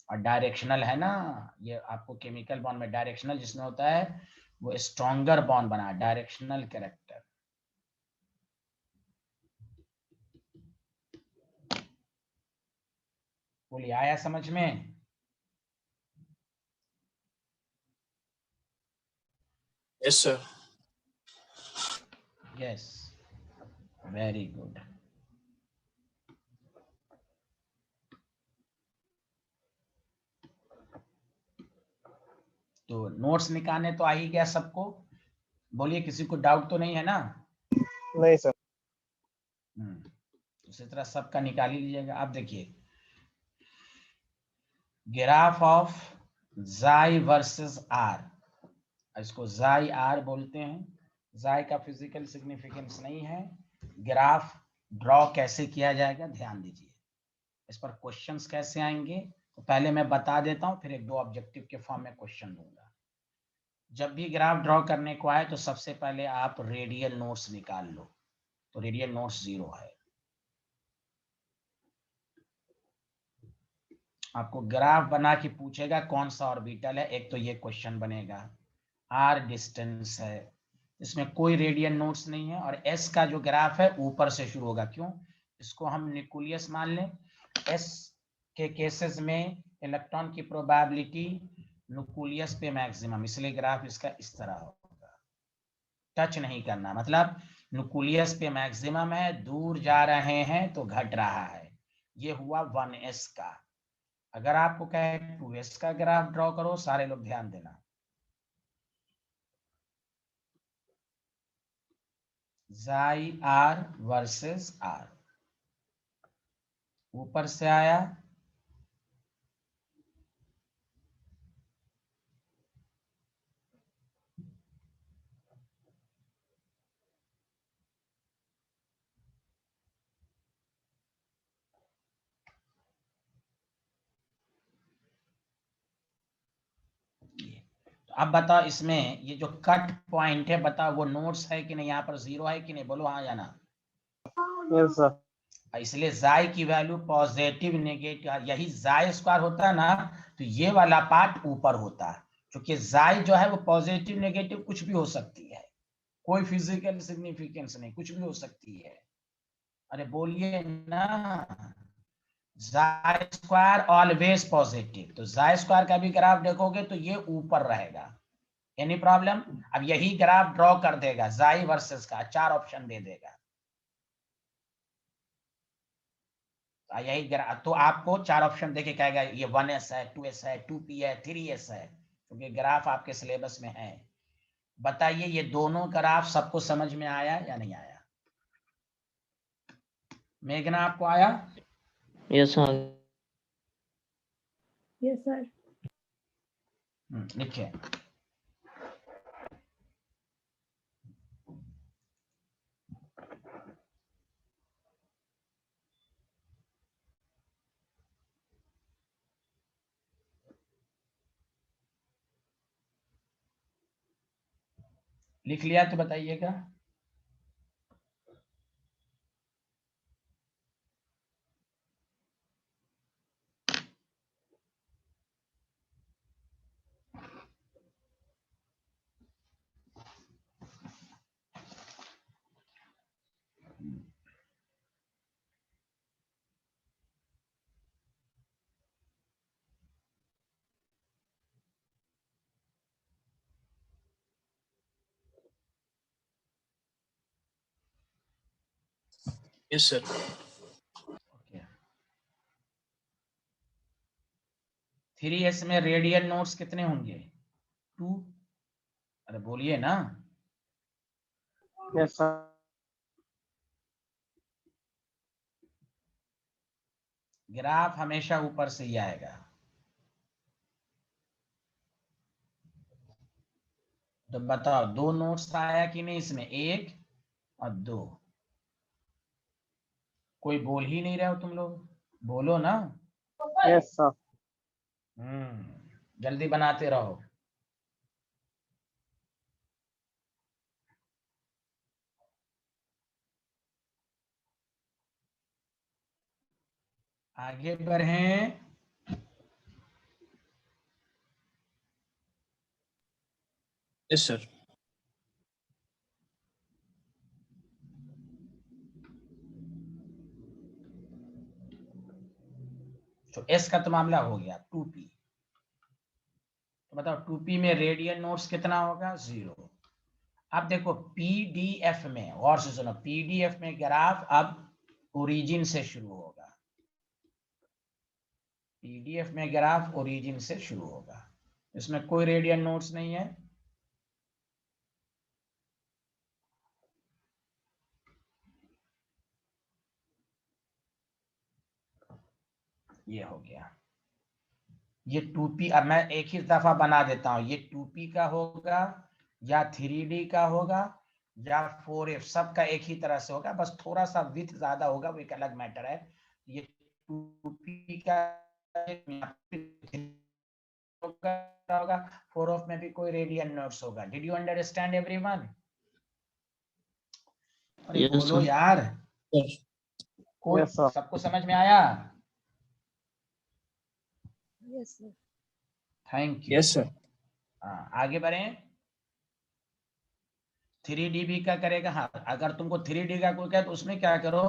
और डायरेक्शनल है ना, ये आपको केमिकल बॉन्ड में डायरेक्शनल जिसमें होता है वो स्ट्रॉन्गर बॉन्ड बना, डायरेक्शनल कैरेक्टर। बोलिए, आया समझ में? Yes sir. Yes, very good. तो नोट्स निकालने तो आ ही गया सबको, बोलिए किसी को डाउट तो नहीं है ना? नहीं सर। उसी तरह सबका निकाल ही लीजिएगा। अब देखिए ग्राफ ऑफ जाई वर्सेस आर, इसको जाई आर बोलते हैं। जाई का फिजिकल सिग्निफिकेंस नहीं है। ग्राफ ड्रॉ कैसे किया जाएगा ध्यान दीजिए, इस पर क्वेश्चंस कैसे आएंगे तो पहले मैं बता देता हूं, फिर एक दो ऑब्जेक्टिव के फॉर्म में क्वेश्चन दूंगा। जब भी ग्राफ ड्रॉ करने को आए तो सबसे पहले आप रेडियल नोट्स निकाल लो, तो रेडियल नोट्स 0 है। आपको ग्राफ बना के पूछेगा कौन सा ऑर्बिटल है, एक तो ये क्वेश्चन बनेगा। आर डिस्टेंस है, इसमें कोई रेडियल नोट्स नहीं है, और एस का जो ग्राफ है ऊपर से शुरू होगा। क्यों? इसको हम न्यूक्लियस मान लें। एस के केसेस में इलेक्ट्रॉन की प्रोबेबिलिटी न्यूक्लियस पे मैक्सिमम, इसलिए ग्राफ इसका इस तरह होगा। टच नहीं करना, मतलब न्यूक्लियस पे मैक्सिमम है, दूर जा रहे हैं तो घट रहा है। ये हुआ 1s का। अगर आपको कहे 2s का ग्राफ ड्रॉ करो, सारे लोग ध्यान देना, जाई आर वर्सेस आर, ऊपर से आया, तो अब बताओ इसमें ये जो कट पॉइंट है, बताओ वो नोट्स है कि नहीं, यहाँ पर 0 है कि नहीं, बोलो हाँ या ना। Yes, sir. इसलिए जाई की वैल्यू पॉजिटिव नेगेटिव, यही जाई स्क्वायर होता है ना, तो ये वाला पार्ट ऊपर होता है, क्योंकि जाई जो है वो पॉजिटिव नेगेटिव कुछ भी हो सकती है, कोई फिजिकल सिग्निफिकेंस नहीं, कुछ भी हो सकती है। अरे बोलिए ना, जाई स्क्वायर ऑलवेज पॉजिटिव, तो जाई स्क्वायर का भी ग्राफ देखोगे तो ये ऊपर रहेगा। Any problem? अब यही ग्राफ ड्रॉ कर देगा जाई वर्सेस का, 4 ऑप्शन दे देगा। यही ग्राफ तो आपको 4 ऑप्शन देके कहेगा ये 1s है, 2s है, 2p है, 3s है, क्योंकि ग्राफ आपके सिलेबस में है। बताइए ये दोनों ग्राफ सबको समझ में आया या नहीं आया? मेघना आपको आया? Yes, sir. Yes, sir. लिखे। लिख लिया तो बताइएगा। Yes, sir. ओके। 3s में रेडियल नोट्स कितने होंगे? 2। अरे बोलिए ना। Yes, sir. ग्राफ हमेशा ऊपर से ही आएगा। तो बताओ 2 नोट्स आया कि नहीं इसमें, 1 और 2? कोई बोल ही नहीं रहे हो तुम लोग, बोलो ना। Yes, sir. जल्दी बनाते रहो। आगे बढ़ें। Yes, sir. तो एस का तो मामला हो गया। 2p, तो बताओ 2p में रेडियल नोट्स कितना होगा? 0। अब देखो पीडीएफ में, और से सुनो, पीडीएफ में ग्राफ अब ओरिजिन से शुरू होगा। पीडीएफ में ग्राफ ओरिजिन से शुरू होगा, इसमें कोई रेडियल नोट्स नहीं है। ये हो गया। ये 2p, अब मैं एक ही दफा बना देता हूँ, ये 2p का होगा या 3d का होगा या 4f, सबका एक ही तरह से होगा, बस थोड़ा सा विथ ज्यादा होगा, वो एक अलग मैटर है। ये 2p का होगा, 4f में भी कोई रेडियन नोट्स होगा। Did you understand everyone? अरे Yes, बोलो sir. यार, Yes. कोई Yes, sir. सबको समझ में आया? Yes, sir. Thank you. Yes, sir. हाँ, आगे बढ़ें। 3D का करेगा। हाँ, अगर तुमको 3D का कोई कहे तो उसमें क्या करो,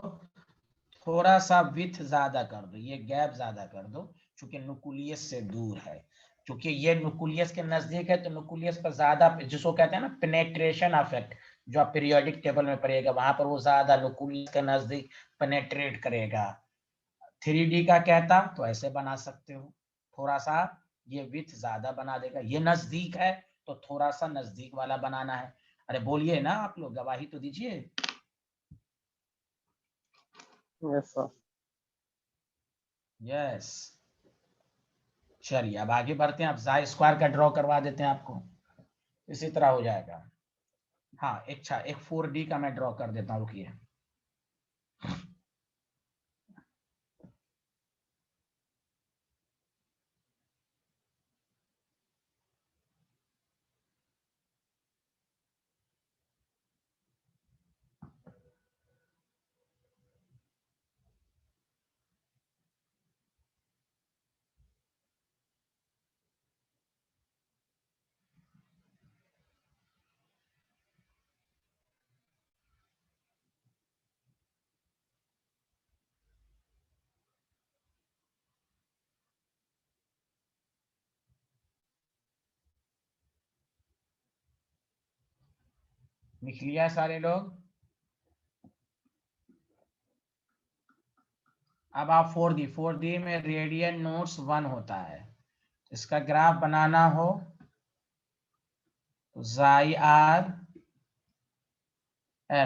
थोड़ा सा विथ ज्यादा कर दो, ये गैप ज्यादा कर दो, क्योंकि न्यूक्लियस से दूर है। क्योंकि ये न्यूक्लियस के नजदीक है तो न्यूक्लियस पर ज्यादा, जिसको कहते हैं ना पेनेट्रेशन इफेक्ट, जो आप पीरियोडिक टेबल में पढ़िएगा, वहां पर वो ज्यादा न्यूक्लियस के नजदीक पेनेट्रेट करेगा। 3D का कहता तो ऐसे बना सकते हो, थोड़ा सा ये विथ ज्यादा बना देगा, ये नजदीक है तो थोड़ा सा नजदीक वाला बनाना है। अरे बोलिए ना आप लोग, गवाही तो दीजिए। Yes, sir. यस, चलिए अब आगे बढ़ते हैं। अब जाई स्क्वायर का ड्रॉ करवा देते हैं आपको, इसी तरह हो जाएगा। हाँ, अच्छा, एक 4D का मैं ड्रॉ कर देता हूँ, रुकिए। लिख लिया सारे लोग? अब आप 4D में रेडियन नोट्स 1 होता है, इसका ग्राफ बनाना हो तो जाई आर,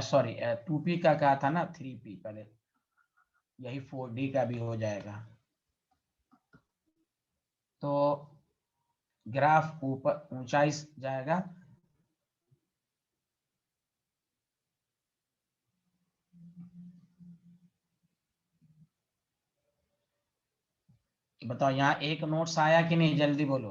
सॉरी 2p का कहा था ना, 3p पहले, यही 4D का भी हो जाएगा। तो ग्राफ ऊपर ऊंचाई जाएगा, बताओ यहाँ एक नोट्स आया कि नहीं, जल्दी बोलो।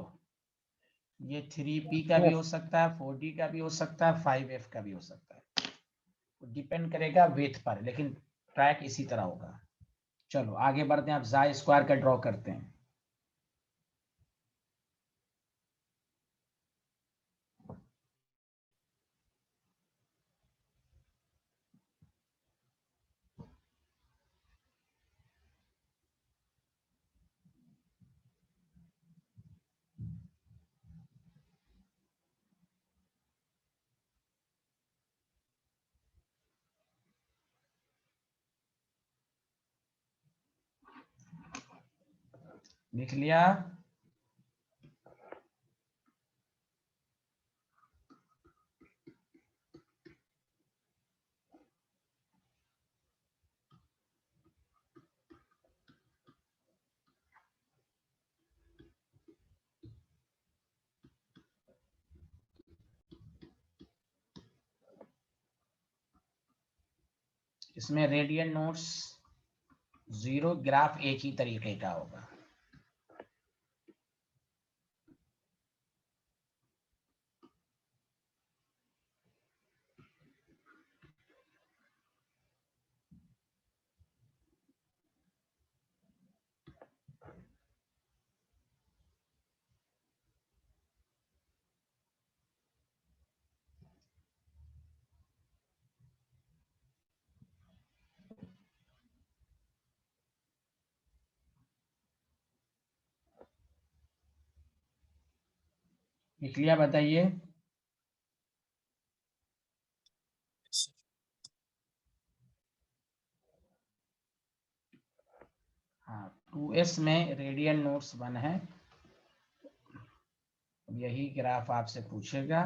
ये 3p का भी हो Yes. सकता है, 4D का भी हो सकता है, 5f का भी हो सकता है, डिपेंड करेगा विड्थ पर, लेकिन ट्रैक इसी तरह होगा। चलो आगे बढ़ते हैं, अब जाई स्क्वायर का ड्रॉ करते हैं। लिख लिया? इसमें रेडियन नोट्स 0, ग्राफ एक ही तरीके का होगा। लिख लिया? बताइए। Yes, sir. हाँ, 2s में रेडियन नोट्स 1 है, यही ग्राफ आपसे पूछेगा।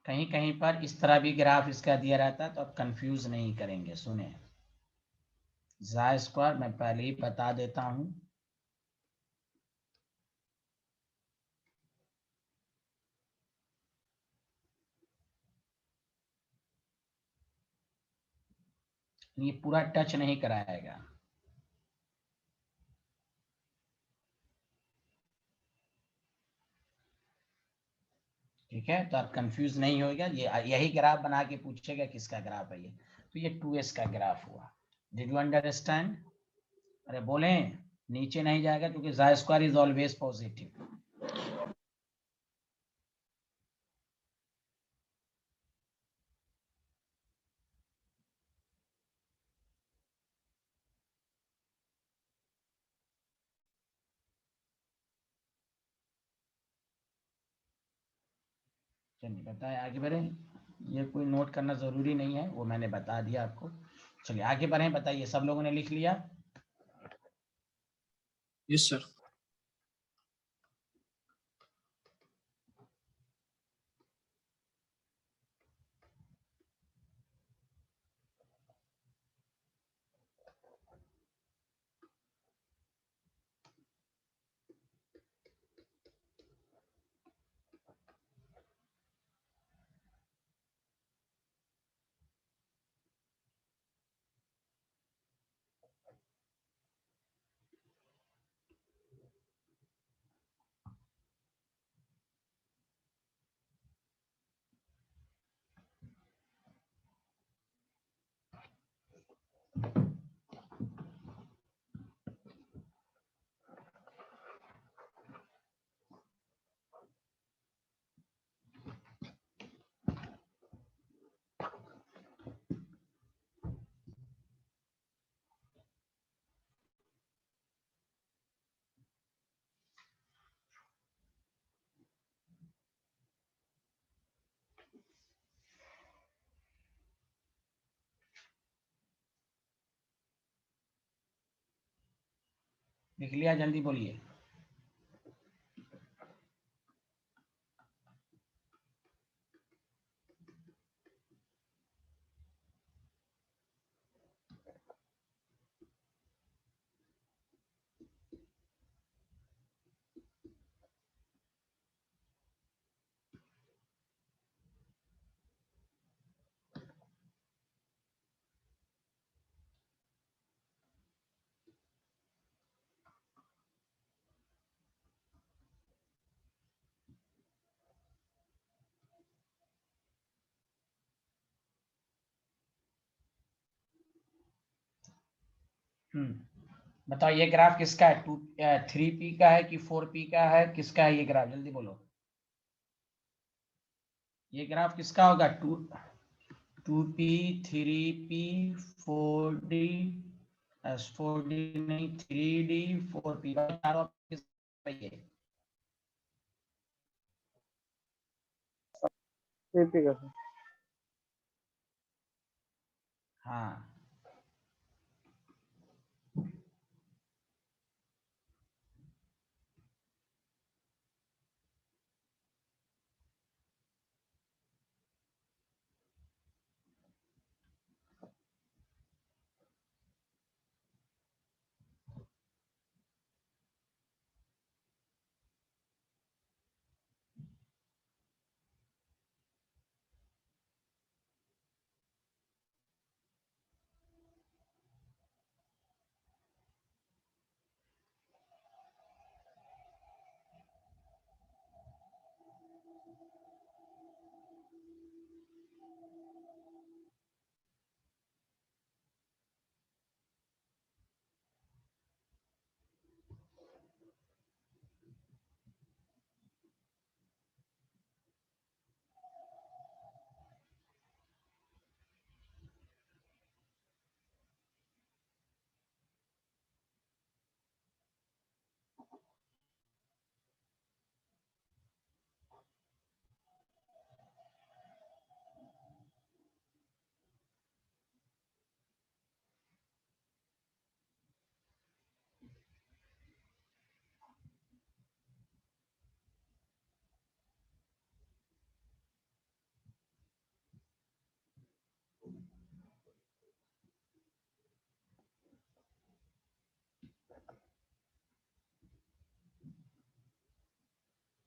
कहीं कहीं पर इस तरह भी ग्राफ इसका दिया रहता है, तो आप कंफ्यूज नहीं करेंगे। सुने, ज़ाई स्क्वायर मैं पहले ही बता देता हूं। ये पूरा टच नहीं कराएगा। ठीक है, तो आप कंफ्यूज नहीं होगा। ये यही ग्राफ बना के पूछेगा किसका ग्राफ है ये, तो ये 2s का ग्राफ हुआ। Did you understand? अरे बोले, नीचे नहीं जाएगा क्योंकि ज़ाई स्क्वायर इज ऑलवेज पॉजिटिव। चलिए बताएं, आगे बढ़े। ये कोई नोट करना जरूरी नहीं है, वो मैंने बता दिया आपको। चलिए आगे बढ़े, बताइए सब लोगों ने लिख लिया? Yes sir. लिख लिया? जल्दी बोलिए। बताओ ये ग्राफ किसका है? 3p का है कि 4p का है? किसका है ये ग्राफ? जल्दी बोलो। ये ग्राफ किसका होगा? 2p, 3p, 4d, 4d नहीं, 3d, 4p, चारों किसका है ये? ठीक है सर। हाँ,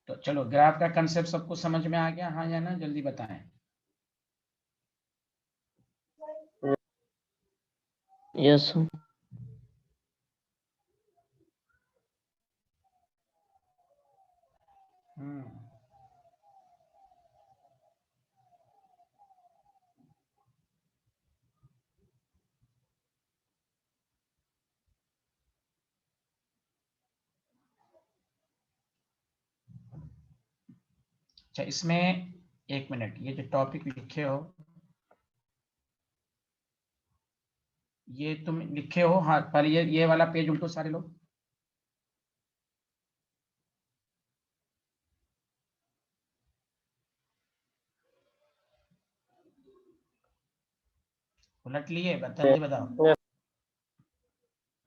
तो चलो ग्राफ का कंसेप्ट सबको समझ में आ गया, हाँ या ना, जल्दी बताएं। Yes sir. हम्म, अच्छा इसमें एक मिनट, ये जो टॉपिक लिखे हो ये तुम लिखे हो, हाँ पर ये वाला पेज उल्टो सारे लोग। उलट लिए, जल्दी बताओ। Yes.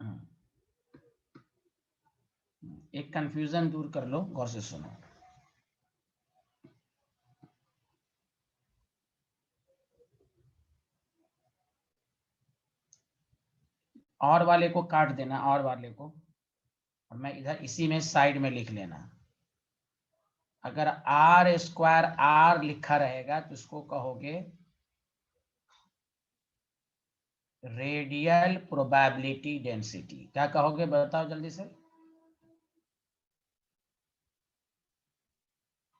हम्म, एक कंफ्यूजन दूर कर लो, गौर से सुनो। और वाले को काट देना, और वाले को, और मैं इधर इसी में साइड में लिख लेना। अगर आर स्क्वायर आर लिखा रहेगा तो इसको कहोगे रेडियल प्रोबेबिलिटी डेंसिटी। क्या कहोगे बताओ जल्दी से।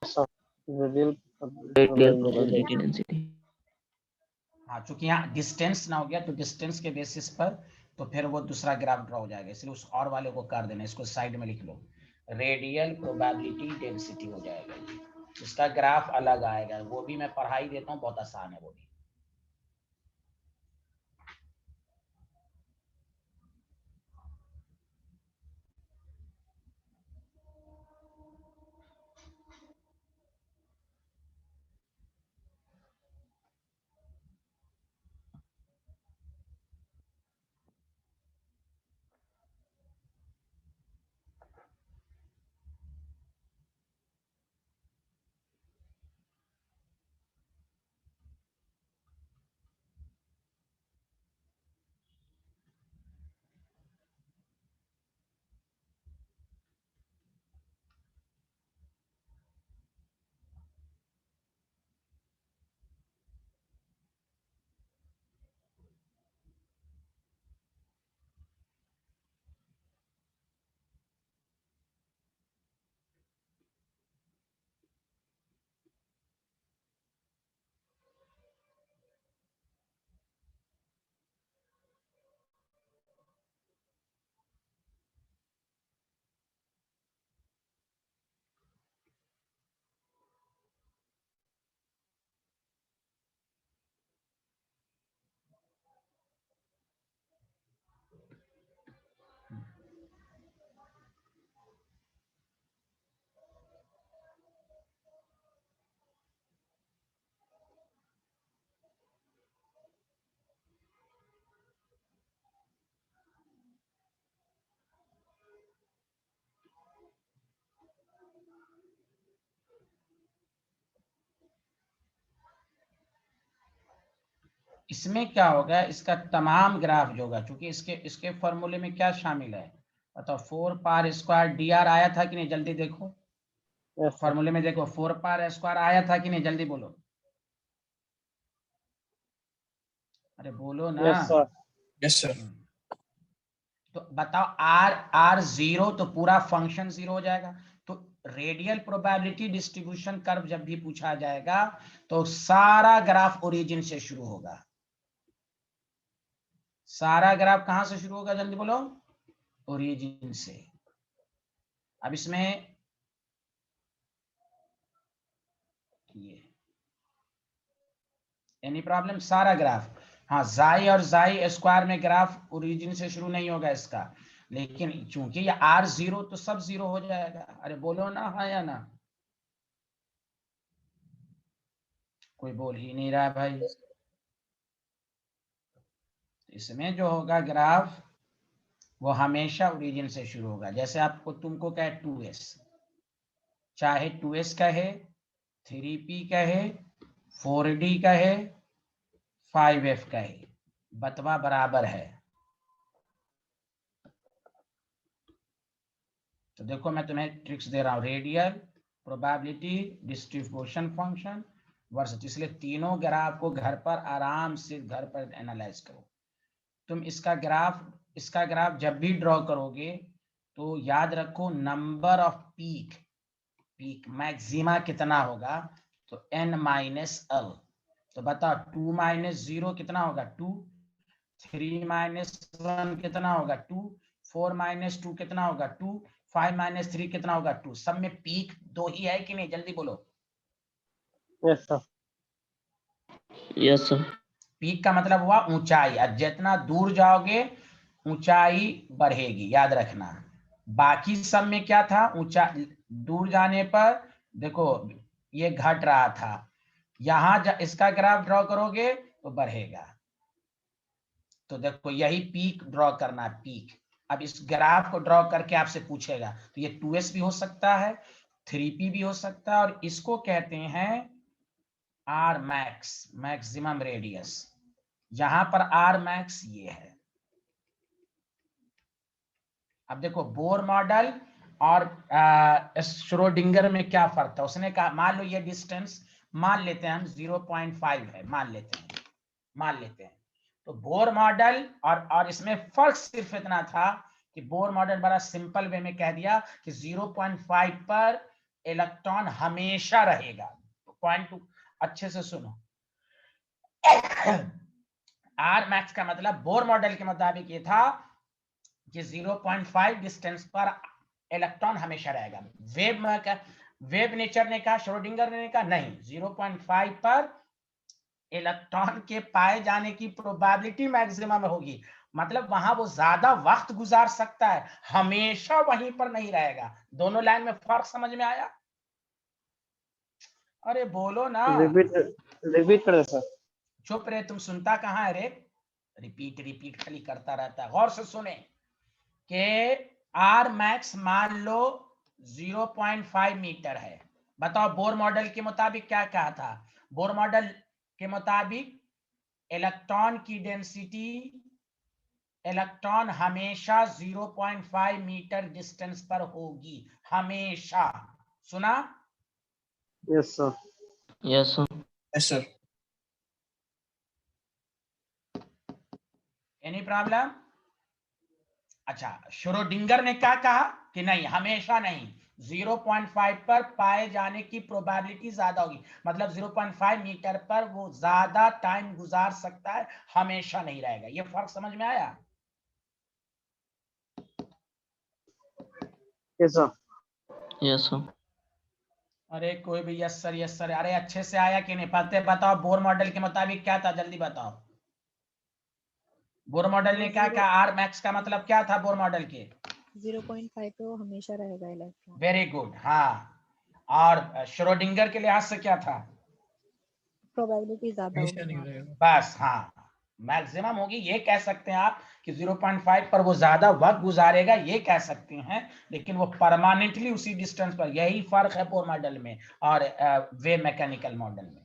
Yes, sir. Radial radial probability. Probability density. हाँ, चूंकि यहाँ डिस्टेंस ना हो गया तो डिस्टेंस के बेसिस पर तो फिर वो दूसरा ग्राफ ड्रॉ हो जाएगा, इसलिए उस और वाले को कर देना, इसको साइड में लिख लो, रेडियल प्रोबेबिलिटी डेंसिटी हो जाएगा ये। इसका ग्राफ अलग आएगा, वो भी मैं पढ़ाई देता हूँ, बहुत आसान है वो भी। इसमें क्या होगा, इसका तमाम ग्राफ जो होगा, चूंकि इसके इसके फॉर्मूले में क्या शामिल है बताओ, 4 पार स्क्वायर डी आर आया था कि नहीं, जल्दी देखो Yes, sir. फॉर्मूले में, देखो 4 पार स्क्वायर आया था कि नहीं, जल्दी बोलो, अरे बोलो ना। Yes, sir. Yes sir. तो बताओ आर आर जीरो तो पूरा फंक्शन जीरो हो जाएगा। तो रेडियल प्रोबेबिलिटी डिस्ट्रीब्यूशन कर्व जब भी पूछा जाएगा तो सारा ग्राफ ओरिजिन से शुरू होगा। सारा ग्राफ कहां से शुरू होगा, जल्दी बोलो, ओरिजिन से। अब इसमें ये एनी प्रॉब्लम, सारा ग्राफ, हाँ जाई और जाई स्क्वायर में ग्राफ ओरिजिन से शुरू नहीं होगा इसका, लेकिन चूंकि ये आर जीरो तो सब जीरो हो जाएगा। अरे बोलो ना, हाँ या ना, कोई बोल ही नहीं रहा है भाई। इसमें जो होगा ग्राफ वो हमेशा ओरिजिन से शुरू होगा। जैसे आपको तुमको कहे 2s, चाहे 2s कहे, 3p कहे, 4d कहे, 5f कहे, बतवा बराबर है। तो देखो मैं तुम्हें ट्रिक्स दे रहा हूं, रेडियल प्रोबेबिलिटी, डिस्ट्रीब्यूशन फंक्शन, वर्सेटी। इसलिए तीनों ग्राफ को घर पर आराम से घर पर एनालाइज करो। तुम इसका ग्राफ जब भी ड्रॉ करोगे तो याद रखो नंबर ऑफ पीक मैक्सिमा कितना होगा, तो n माइनस l। तो बताओ 2 माइनस 0 कितना होगा 2, 3 माइनस 1 कितना होगा 2, 4 माइनस 2 कितना होगा 2, 5 माइनस 3 कितना होगा 2। सब में पीक 2 ही है कि नहीं, जल्दी बोलो। Yes, sir. Yes, sir. Peak का मतलब हुआ ऊंचाई, और जितना दूर जाओगे ऊंचाई बढ़ेगी, याद रखना। बाकी सब में क्या था, ऊंचा दूर जाने पर देखो ये घट रहा था, यहां इसका ग्राफ ड्रॉ करोगे तो बढ़ेगा। तो देखो यही पीक ड्रॉ करना, पीक। अब इस ग्राफ को ड्रॉ करके आपसे पूछेगा, तो ये 2s भी हो सकता है, 3p भी हो सकता है, और इसको कहते हैं आर मैक्स, मैक्सिमम रेडियस। यहां पर आर मैक्स ये है। अब देखो बोर मॉडल और श्रोडिंगर में क्या फर्क था। उसने कहा मान लो ये डिस्टेंस मान लेते हैं हम 0.5 है, मान लेते हैं। तो बोर मॉडल और इसमें फर्क सिर्फ इतना था कि बोर मॉडल बड़ा सिंपल वे में कह दिया कि 0.5 पर इलेक्ट्रॉन हमेशा रहेगा। पॉइंट टू अच्छे से सुनो। आर मैक्स का मतलब बोर मॉडल के मुताबिक ये था कि 0.5 डिस्टेंस पर इलेक्ट्रॉन हमेशा रहेगा। वेब नेचर ने कहा, श्रोडिंगर ने कहा नहीं, 0.5 पर इलेक्ट्रॉन के पाए जाने की प्रोबेबिलिटी मैक्सिमम होगी, मतलब वहां वो ज्यादा वक्त गुजार सकता है, हमेशा वहीं पर नहीं रहेगा। दोनों लाइन में फर्क समझ में आया? अरे बोलो ना। Repeat कर दे सर। चुप रहे, तुम सुनता कहाँ है रे? रिपीट खाली करता रहता है। गौर से सुने कि आर मैक्स मान लो 0.5 मीटर है। बताओ बोर मॉडल के मुताबिक क्या कहा था? बोर मॉडल के मुताबिक इलेक्ट्रॉन की डेंसिटी, इलेक्ट्रॉन हमेशा 0.5 मीटर डिस्टेंस पर होगी, हमेशा। सुना? Yes, sir. Yes, sir. Yes, sir. Any problem? अच्छा, श्रोडिंगर ने क्या कहा कि नहीं, हमेशा नहीं, 0.5 पर पाए जाने की प्रोबेबिलिटी ज्यादा होगी, मतलब 0.5 मीटर पर वो ज्यादा टाइम गुजार सकता है, हमेशा नहीं रहेगा। ये फर्क समझ में आया? Yes, sir. Yes, sir. अरे कोई भी यस सर, अरे अच्छे से आया कि नहीं? पढ़ते बताओ बोर मॉडल के मुताबिक क्या था, जल्दी बताओ। बोर मॉडल ने क्या कहा? आर मैक्स का मतलब क्या था बोर मॉडल के? 0.5 पे वो हमेशा रहेगा इलेक्ट्रॉन। वेरी गुड, हाँ। और श्रोडिंगर के लिहाज से क्या था? प्रोबेबिलिटी ज्यादा हमेशा होगी नहीं वहाँ पे। रहेगा। बस, हाँ, मैक्सिमम होगी, ये कह सकते हैं आप कि 0.5 पर वो ज्यादा वक्त गुजारेगा, ये कह सकते हैं, लेकिन वो परमानेंटली उसी डिस्टेंस पर। यही फर्क है बोर मॉडल में और वेव मैकेनिकल मॉडल में।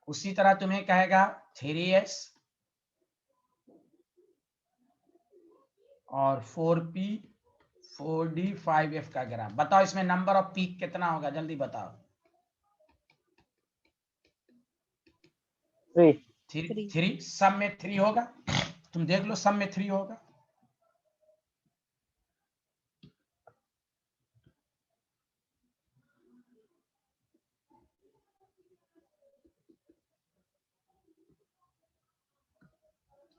उसी तरह तुम्हें कहेगा 3s और 4p, 4d, 5f का ग्राफ। बताओ इसमें नंबर ऑफ पीक कितना होगा, जल्दी बताओ। 3. 3 सब में 3 होगा, तुम देख लो, सब में 3 होगा।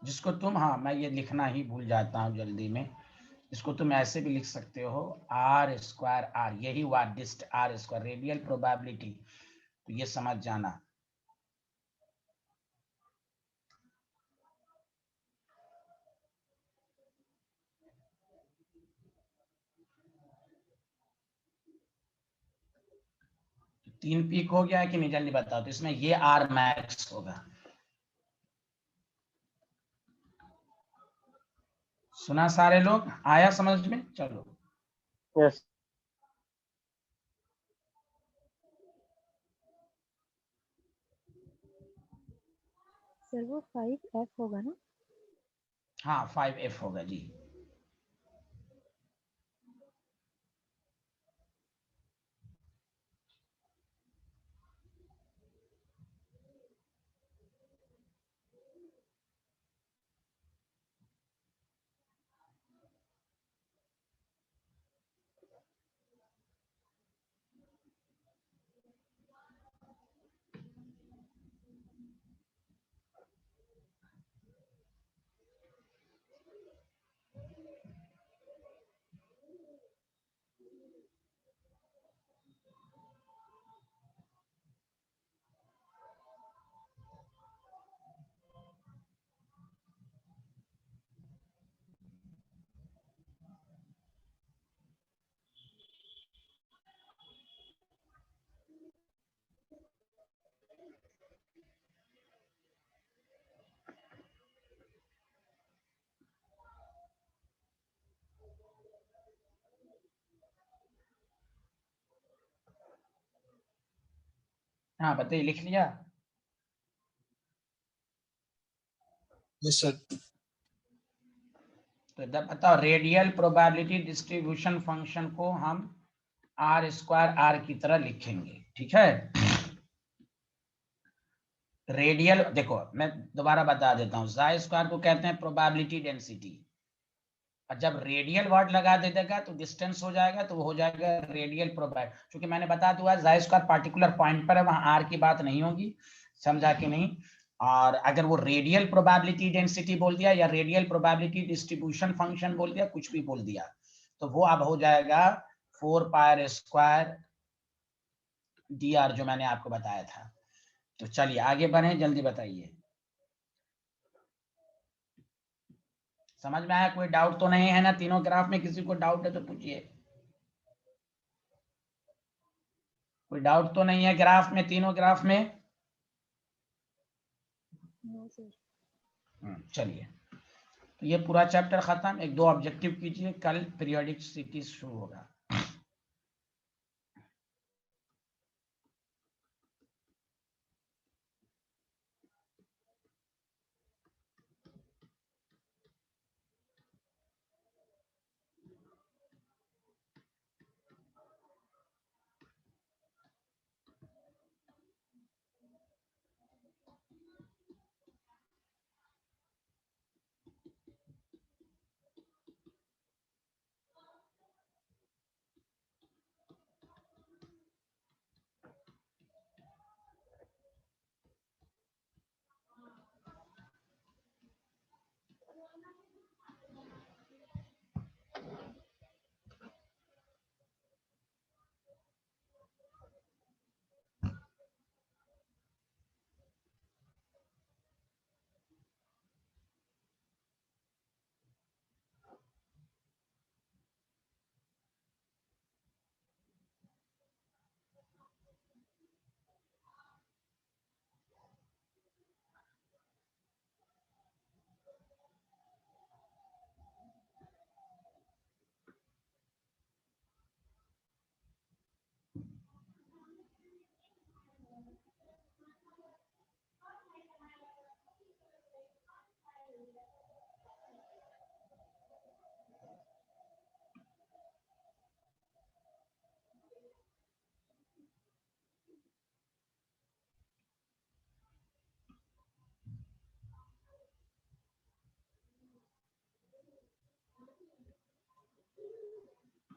जिसको तुम, हाँ मैं ये लिखना ही भूल जाता हूँ जल्दी में, इसको तुम ऐसे भी लिख सकते हो, आर स्क्वायर आर, यही हुआ डिस्ट आर स्क्वायर, रेडियल प्रोबेबिलिटी। तो ये समझ जाना। तो 3 पीक हो गया है कि नहीं, जल्दी बताओ। तो इसमें ये आर मैक्स होगा। सुना सारे लोग? आया समझ में? चलो। Yes. सर वो 5F होगा ना? हाँ 5f होगा जी। हाँ बताइए, लिख लिया? Yes sir. तो इधर बताओ, रेडियल प्रोबेबिलिटी डिस्ट्रीब्यूशन फंक्शन को हम आर स्क्वायर आर की तरह लिखेंगे, ठीक है। रेडियल, देखो मैं दोबारा बता देता हूँ, साई स्क्वायर को कहते हैं प्रोबेबिलिटी डेंसिटी, और जब रेडियल वर्ड लगा दे देगा तो डिस्टेंस हो जाएगा, तो वो हो जाएगा रेडियल प्रोबेबिलिटी। क्योंकि मैंने बता दिया साई स्क्वायर पार्टिकुलर पॉइंट पर है, वहां आर की बात नहीं होगी, समझा कि नहीं। और अगर वो रेडियल प्रोबेबिलिटी डेंसिटी बोल दिया या रेडियल प्रोबेबिलिटी डिस्ट्रीब्यूशन फंक्शन बोल दिया, कुछ भी बोल दिया, तो वो अब हो जाएगा 4 पाई स्क्वायर डी आर, जो मैंने आपको बताया था। तो चलिए आगे बढ़े, जल्दी बताइए। समझ में आया? कोई डाउट तो नहीं है ना? तीनों ग्राफ में किसी को डाउट है तो पूछिए। कोई डाउट तो नहीं है ग्राफ में, तीनों ग्राफ में? No sir. चलिए, तो ये पूरा चैप्टर खत्म। एक दो ऑब्जेक्टिव कीजिए, कल पीरियोडिसिटी शुरू होगा।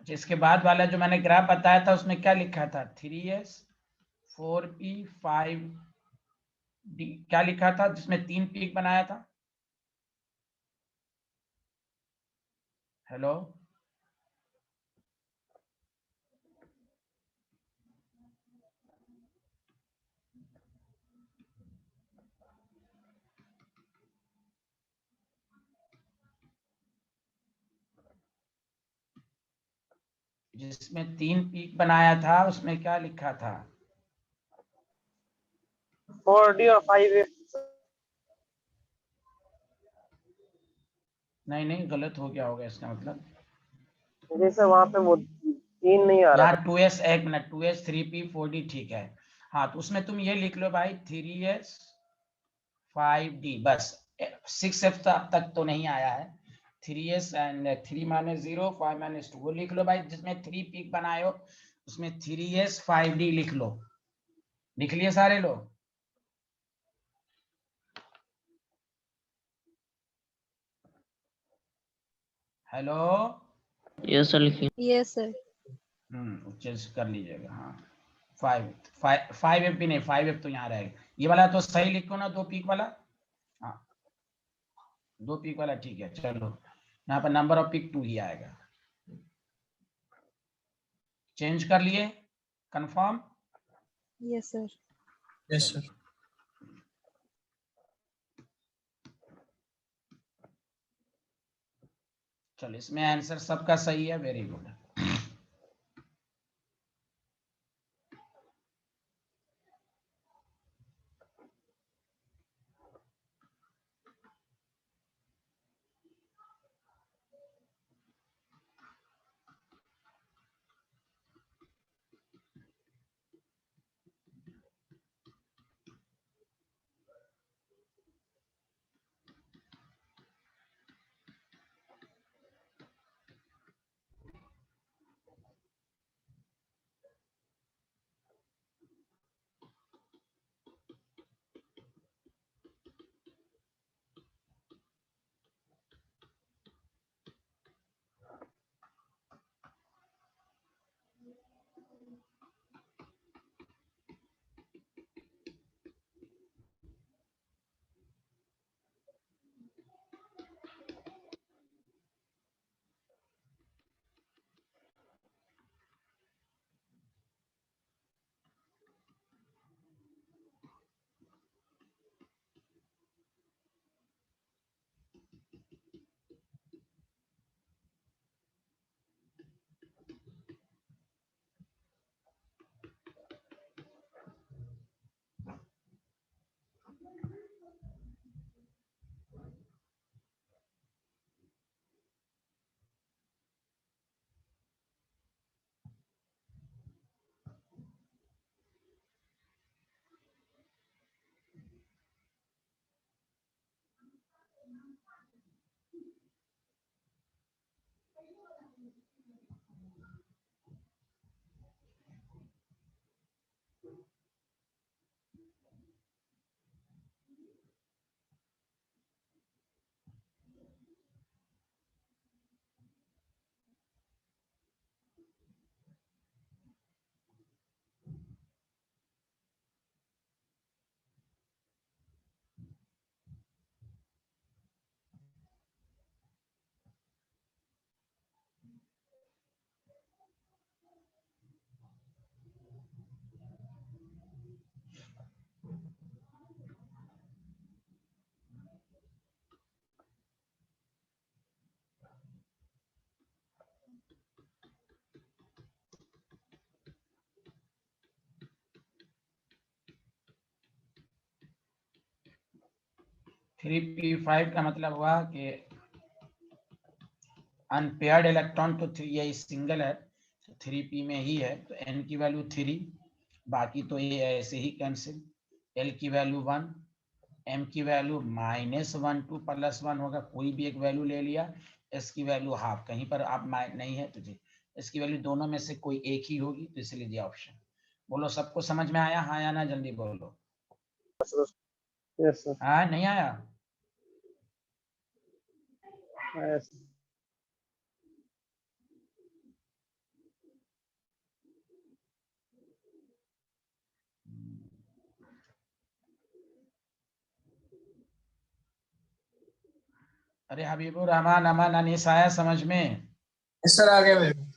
इसके बाद वाला जो मैंने ग्राफ बताया था, उसमें क्या लिखा था? 3s 4p 5d, क्या लिखा था जिसमें 3 पीक बनाया था? हेलो, जिसमें 3 पीक बनाया था, उसमें क्या लिखा था? 4D और 5F। नहीं नहीं, गलत हो गया होगा इसका मतलब। जैसे वहां पे वो 3 नहीं आ रहा यहाँ था। 2s, एक मिनट, 2s 3p 4d, ठीक है। हाँ, तो उसमें तुम ये लिख लो भाई, 3s 5d, बस। 6f तक तो नहीं आया है। 3s एंड 3 माइनस 0 5 माइनस 2, वो लिख लो भाई। जिसमें 3 पीक बनाए हो उसमें 3s 5d लिख लो। लिख लिए सारे लोग? हेलो, यस सर, लिखिए। Yes sir. चेंज कर लीजिएगा। हाँ, 5f भी नहीं, 5f तो यहाँ रहेगा। ये वाला तो सही लिखो ना, 2 पीक वाला। हाँ, 2 पीक वाला ठीक है। चलो, यहाँ पर नंबर ऑफ पीक 2 ही आएगा। चेंज कर लिए? Confirm? Yes sir. Yes sir. चलो, इसमें आंसर सबका सही है, वेरी गुड। 3p5 का मतलब हुआ कि अनपेयर्ड इलेक्ट्रॉन तो ये सिंगल है, 3p में ही है, तो n की वैल्यू 3, बाकी तो ये ऐसे ही कैंसिल, l की वैल्यू 1, m की वैल्यू -1 टू +1 होगा, कोई भी एक वैल्यू ले लिया, s की वैल्यू हाफ, कहीं पर आप नहीं है तुझे, इसकी वैल्यू दोनों में से कोई एक ही होगी, तो इसलिए दिया ऑप्शन। बोलो सबको समझ में आया, हाँ या ना, जल्दी बोलो। Yes sir. हाँ नहीं आया? यस। अरे हबीबुर रहमान, अमन, अनीस आया समझ में? सर आ गया मेरे को।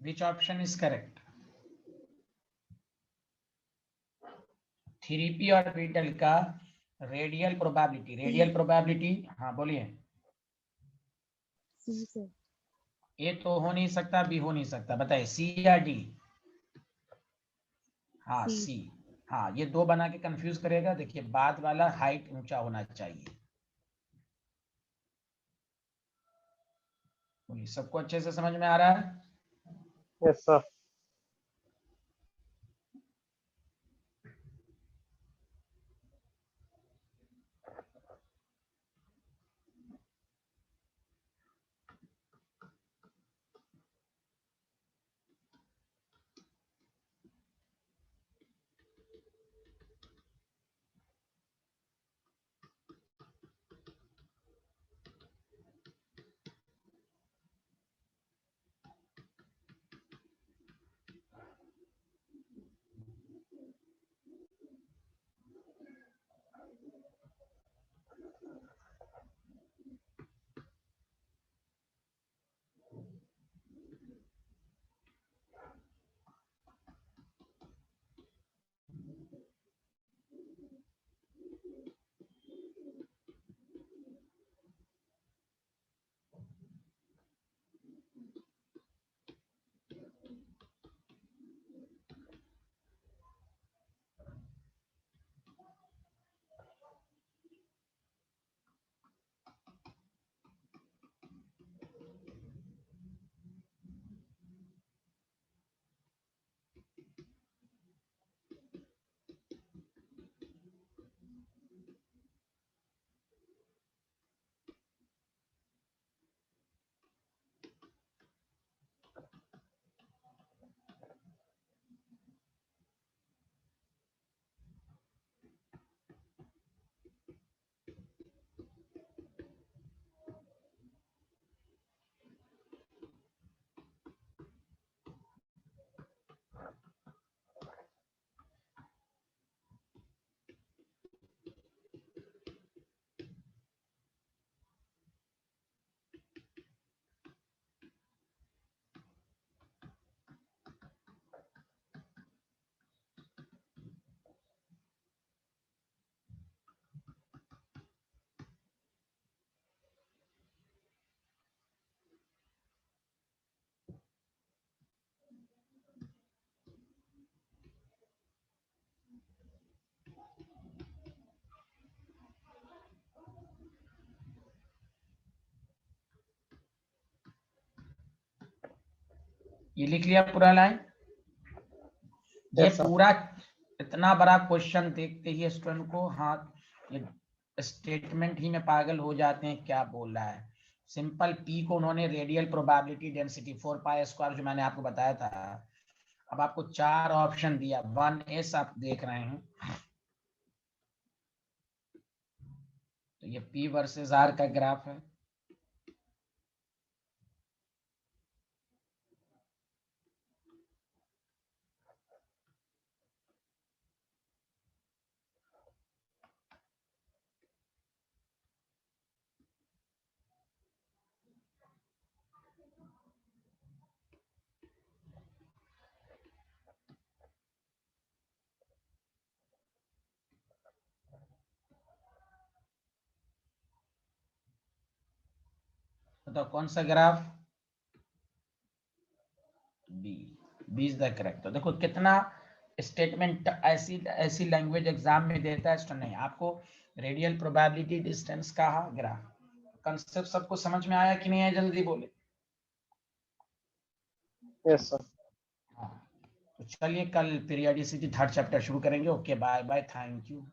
Which option is correct? 3p orbital का रेडियल प्रोबेबिलिटी, हाँ बोलिए। सी सर। ए तो हो नहीं सकता, बी हो नहीं सकता, बताइए सी या डी? हाँ सी। सी। हाँ ये दो बना के कंफ्यूज करेगा। देखिए बाद वाला हाइट ऊंचा होना चाहिए। बोलिए सबको अच्छे से समझ में आ रहा है? Yes sir. ये लिख लिया पूरा लाइन। ये Yes, sir. पूरा इतना बड़ा क्वेश्चन देखते ही स्टूडेंट को हाँ ये स्टेटमेंट ही में पागल हो जाते हैं, क्या बोल रहा है। सिंपल पी को उन्होंने रेडियल प्रोबेबिलिटी डेंसिटी 4π² जो मैंने आपको बताया था। अब आपको 4 ऑप्शन दिया, 1s आप देख रहे हैं, तो ये P वर्सेस R का ग्राफ है। तो कौन सा graph? B is the correct. तो देखो कितना स्टेटमेंट ऐसी लैंग्वेज एग्जाम में देता है। नहीं, आपको रेडियल प्रोबेबिलिटी डिस्टेंस का ग्राफ कंसेप्ट सबको समझ में आया कि नहीं है? जल्दी बोले। Yes, sir. हाँ, तो चलिए कल पीरियडिसिटी 3rd चैप्टर शुरू करेंगे। Okay, bye bye, thank you.